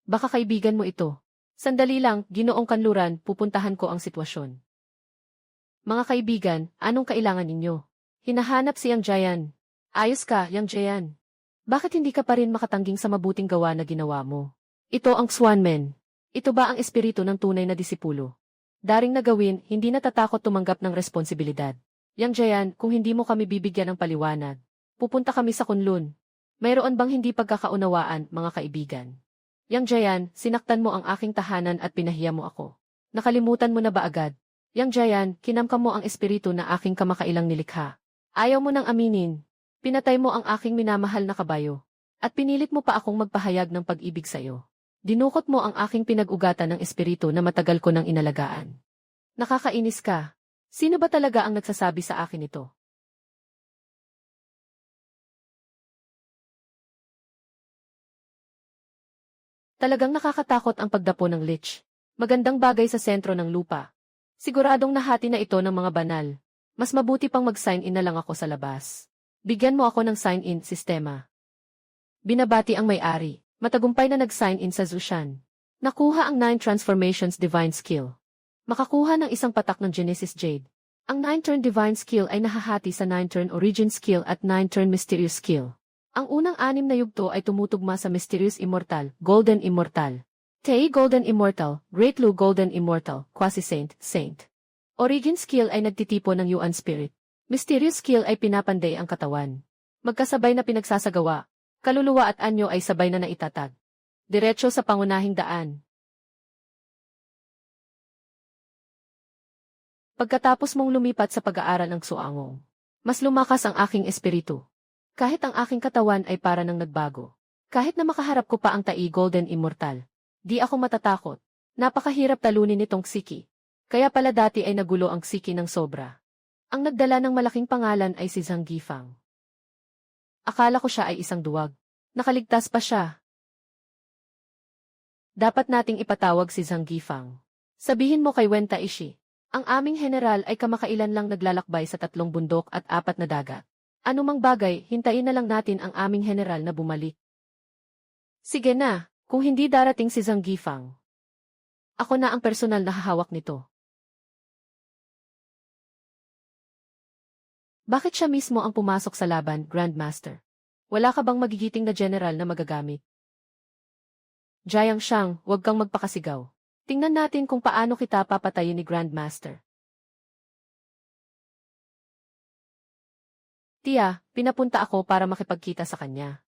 Baka kaibigan mo ito. Sandali lang, Ginoong Kanluran, pupuntahan ko ang sitwasyon. Mga kaibigan, anong kailangan ninyo? Hinahanap si Yang Jayan. Ayos ka, Yang Jayan. Bakit hindi ka pa rin makatangging sa mabuting gawa na ginawa mo? Ito ang Swanman. Ito ba ang espiritu ng tunay na disipulo? Daring na gawin, hindi natatakot tumanggap ng responsibilidad. Yang Jayan, kung hindi mo kami bibigyan ng paliwanag, pupunta kami sa Kunlun. Mayroon bang hindi pagkakaunawaan, mga kaibigan? Yang Jayan, sinaktan mo ang aking tahanan at pinahiya mo ako. Nakalimutan mo na ba agad? Yang Jayan, kinamkam mo ang espiritu na aking kamakailang nilikha. Ayaw mo nang aminin. Pinatay mo ang aking minamahal na kabayo. At pinilit mo pa akong magpahayag ng pag-ibig sa'yo. Dinukot mo ang aking pinag-ugatan ng espiritu na matagal ko nang inalagaan. Nakakainis ka. Sino ba talaga ang nagsasabi sa akin ito? Talagang nakakatakot ang pagdapo ng lich. Magandang bagay sa sentro ng lupa. Siguradong nahati na ito ng mga banal. Mas mabuti pang mag-sign in na lang ako sa labas. Bigyan mo ako ng sign-in sistema. Binabati ang may-ari. Matagumpay na nag-sign in sa Zushan. Nakuha ang 9 Transformations Divine Skill. Makakuha ng isang patak ng Genesis Jade. Ang 9-turn Divine Skill ay nahahati sa 9-turn Origin Skill at 9-turn Mysterious Skill. Ang unang 6 na yugto ay tumutugma sa Mysterious Immortal, Golden Immortal, Tei Golden Immortal, Great Lu Golden Immortal, Quasi-Saint, Saint. Origin Skill ay nagtitipo ng Yuan Spirit. Mysterious Skill ay pinapanday ang katawan. Magkasabay na pinagsasagawa. Kaluluwa at anyo ay sabay na naitatag. Diretso sa pangunahing daan. Pagkatapos mong lumipat sa pag-aaral ng Suangong, mas lumakas ang aking espiritu. Kahit ang aking katawan ay para nang nagbago. Kahit na makaharap ko pa ang Tai Golden Immortal, di ako matatakot. Napakahirap talunin nitong Ksiki. Kaya pala dati ay nagulo ang Ksiki ng sobra. Ang nagdala ng malaking pangalan ay si Zhang Gifang. Akala ko siya ay isang duwag. Nakaligtas pa siya. Dapat nating ipatawag si Zhang Gifang. Sabihin mo kay Wen Taishi, ang aming general ay kamakailan lang naglalakbay sa 3 bundok at 4 na dagat. Anumang bagay, hintayin na lang natin ang aming general na bumalik. Sige na, kung hindi darating si Zhang Gifang. Ako na ang personal na hahawak nito. Bakit siya mismo ang pumasok sa laban, Grandmaster? Wala ka bang magigiting na general na magagamit? Jiang Shang, huwag kang magpakasigaw. Tingnan natin kung paano kita papatayin ni Grandmaster. Tia, pinapunta ako para makipagkita sa kanya.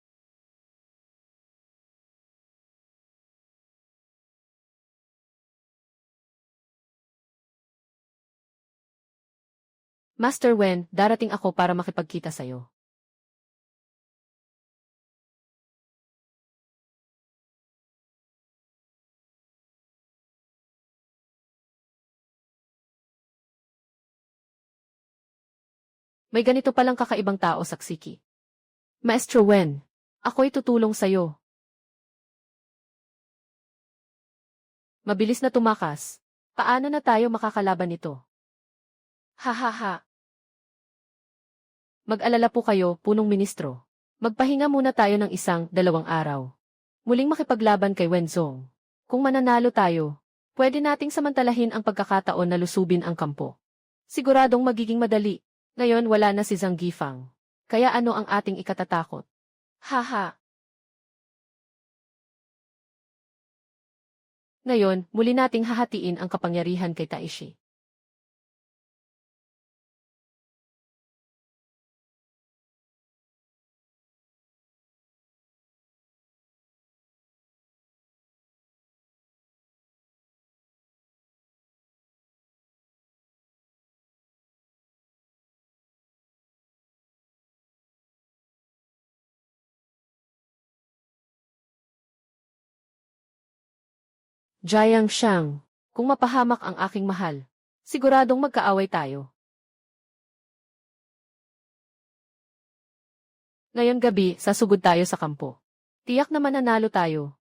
Master Wen, darating ako para makipagkita sa'yo. May ganito palang kakaibang tao sa Ksiki. Maestro Wen, ako'y tutulong sa'yo. Mabilis na tumakas. Paano na tayo makakalaban nito? Ha ha ha. Mag-alala po kayo, punong ministro. Magpahinga muna tayo ng 1-2 araw. Muling makipaglaban kay Wenzong. Kung mananalo tayo, pwede nating samantalahin ang pagkakataon na lusubin ang kampo. Siguradong magiging madali. Ngayon wala na si Zhang Gifang. Kaya ano ang ating ikatatakot? Haha. Ngayon, muli nating hahatiin ang kapangyarihan kay Taishi. Jiang Shang, kung mapahamak ang aking mahal, siguradong magkaaway tayo. Ngayon gabi, sasugod tayo sa kampo. Tiyak na mananalo tayo.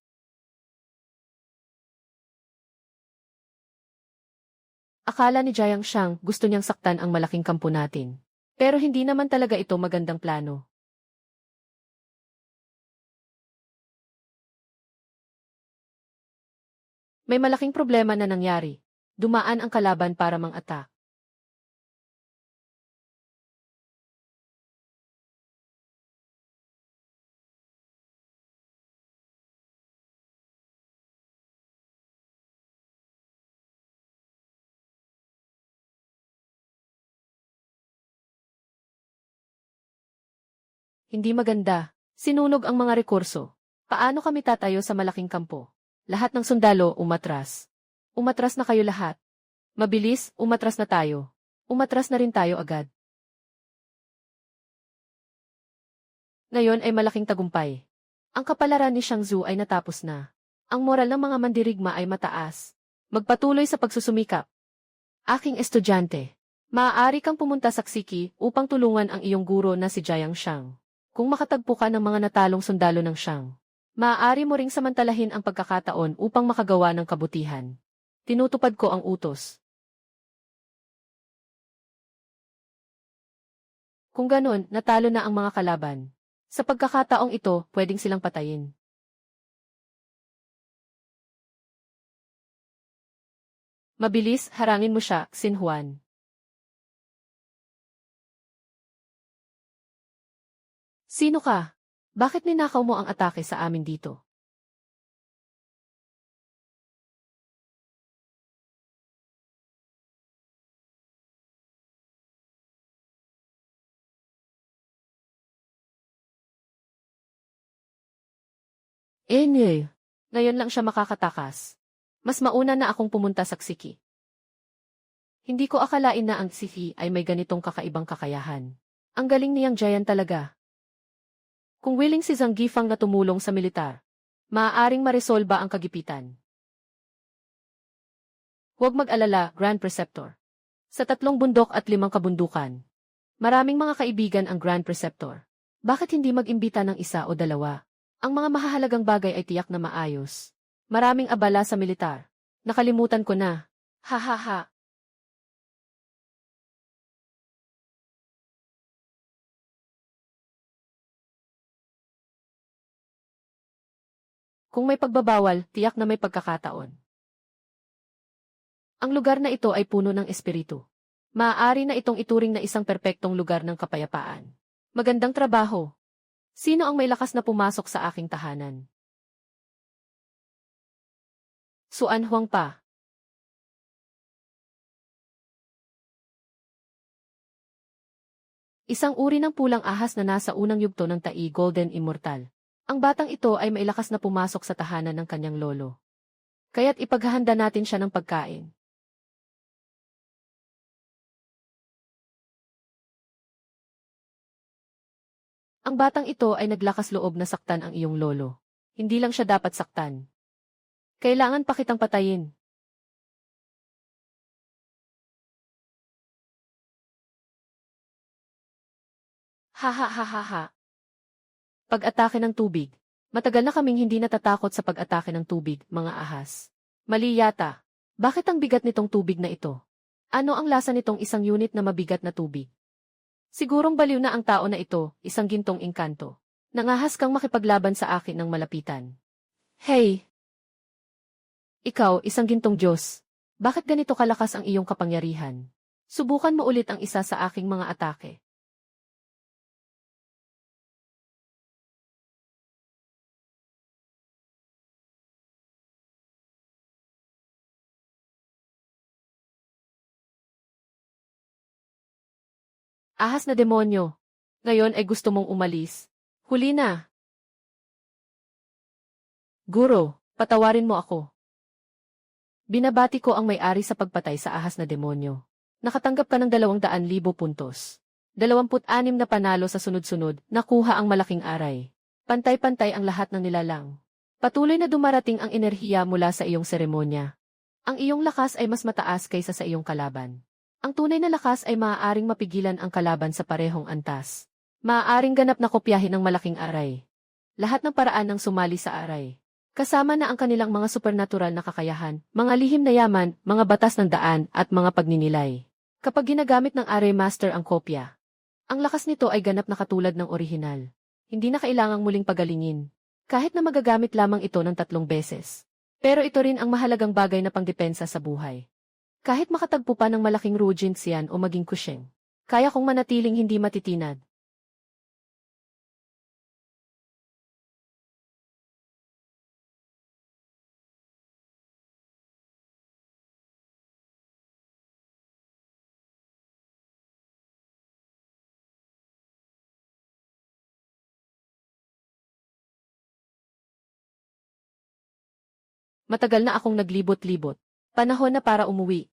Akala ni Jiang Shang gusto niyang saktan ang malaking kampo natin. Pero hindi naman talaga ito magandang plano. May malaking problema na nangyari. Dumaan ang kalaban para mang-attack. Hindi maganda. Sinunog ang mga rekurso. Paano kami tatayo sa malaking kampo? Lahat ng sundalo umatras. Umatras na kayo lahat. Mabilis, umatras na tayo. Umatras na rin tayo agad. Ngayon ay malaking tagumpay. Ang kapalaran ni Shang Zhu ay natapos na. Ang moral ng mga mandirigma ay mataas. Magpatuloy sa pagsusumikap. Aking estudyante, maaari kang pumunta sa Ksiki upang tulungan ang iyong guro na si Jiang Shang. Kung makatagpo ka ng mga natalong sundalo ng Shang, maaari mo ring samantalahin ang pagkakataon upang makagawa ng kabutihan. Tinutupad ko ang utos. Kung ganon, natalo na ang mga kalaban. Sa pagkakataong ito, pwedeng silang patayin. Mabilis, harangin mo siya, Xin Huan. Sino ka? Bakit ninakaw mo ang atake sa amin dito? Ngayon lang siya makakatakas. Mas mauna na akong pumunta sa Ksiki. Hindi ko akalain na ang Ksiki ay may ganitong kakaibang kakayahan. Ang galing niyang giant talaga. Kung willing si Zhang Gifang na tumulong sa militar, maaaring maresolba ang kagipitan. Huwag mag-alala, Grand Preceptor. Sa 3 bundok at 5 kabundukan, maraming mga kaibigan ang Grand Preceptor. Bakit hindi mag-imbita ng 1 o 2? Ang mga mahahalagang bagay ay tiyak na maayos. Maraming abala sa militar. Nakalimutan ko na. Ha ha ha. Kung may pagbabawal, tiyak na may pagkakataon. Ang lugar na ito ay puno ng espiritu. Maaari na itong ituring na isang perpektong lugar ng kapayapaan. Magandang trabaho. Sino ang may lakas na pumasok sa aking tahanan? Suan Huang pa. Isang uri ng pulang ahas na nasa unang yugto ng Tai Golden Immortal. Ang batang ito ay mailakas na pumasok sa tahanan ng kanyang lolo. Kaya't ipaghahanda natin siya ng pagkain. Ang batang ito ay naglakas loob na saktan ang iyong lolo. Hindi lang siya dapat saktan. Kailangan pa kitang patayin. Ha ha ha ha ha. Pag-atake ng tubig. Matagal na kaming hindi natatakot sa pag-atake ng tubig, mga ahas. Mali yata. Bakit ang bigat nitong tubig na ito? Ano ang lasa nitong isang unit na mabigat na tubig? Sigurong baliw na ang tao na ito, isang gintong engkanto. Nangahas kang makipaglaban sa akin ng malapitan. Hey! Ikaw, isang gintong Diyos. Bakit ganito kalakas ang iyong kapangyarihan? Subukan mo ulit ang isa sa aking mga atake. Ahas na demonyo. Ngayon ay gusto mong umalis. Huli na. Guro, patawarin mo ako. Binabati ko ang may-ari sa pagpatay sa ahas na demonyo. Nakatanggap ka ng 200,000 puntos. 26 na panalo sa sunod-sunod, nakuha ang malaking aray. Pantay-pantay ang lahat ng nilalang. Patuloy na dumarating ang enerhiya mula sa iyong seremonya. Ang iyong lakas ay mas mataas kaysa sa iyong kalaban. Ang tunay na lakas ay maaaring mapigilan ang kalaban sa parehong antas. Maaaring ganap na kopyahin ng malaking aray. Lahat ng paraan ng sumali sa aray. Kasama na ang kanilang mga supernatural na kakayahan, mga lihim na yaman, mga batas ng daan, at mga pagninilay. Kapag ginagamit ng Array Master ang kopya, ang lakas nito ay ganap na katulad ng orihinal. Hindi na kailangang muling pagalingin. Kahit na magagamit lamang ito ng 3 beses. Pero ito rin ang mahalagang bagay na pangdepensa sa buhay. Kahit makatagpo pa ng malaking Rujin siyan o maging kusyeng, kaya kong manatiling hindi matitinad. Matagal na akong naglibot-libot. Panahon na para umuwi.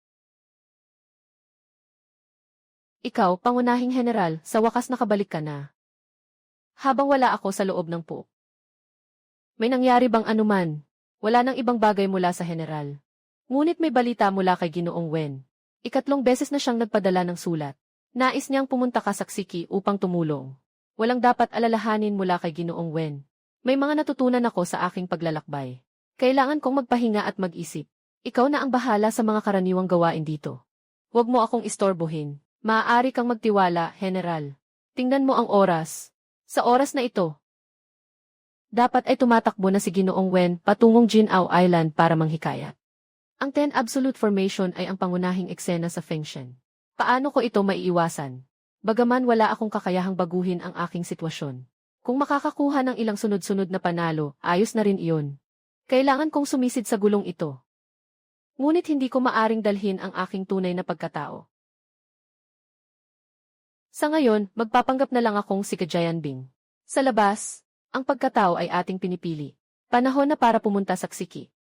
Ikaw, pangunahing general, sa wakas nakabalik ka na. Habang wala ako sa loob ng pook. May nangyari bang anuman? Wala nang ibang bagay mula sa general. Ngunit may balita mula kay Ginoong Wen. 3 beses na siyang nagpadala ng sulat. Nais niyang pumunta ka sa Ksiki upang tumulong. Walang dapat alalahanin mula kay Ginoong Wen. May mga natutunan ako sa aking paglalakbay. Kailangan kong magpahinga at mag-isip. Ikaw na ang bahala sa mga karaniwang gawain dito. Huwag mo akong istorbohin. Maaari kang magtiwala, General. Tingnan mo ang oras. Sa oras na ito, dapat ay tumatakbo na si Ginoong Wen patungong Jinao Island para manghikayat. Ang 10 Absolute Formation ay ang pangunahing eksena sa Fengshen. Paano ko ito maiiwasan? Bagaman wala akong kakayahang baguhin ang aking sitwasyon. Kung makakakuha ng ilang sunod-sunod na panalo, ayos na rin iyon. Kailangan kong sumisid sa gulong ito. Ngunit hindi ko maaring dalhin ang aking tunay na pagkatao. Sa ngayon, magpapanggap na lang akong si Kajayan Bing. Sa labas, ang pagkatao ay ating pinipili. Panahon na para pumunta sa Ksiki.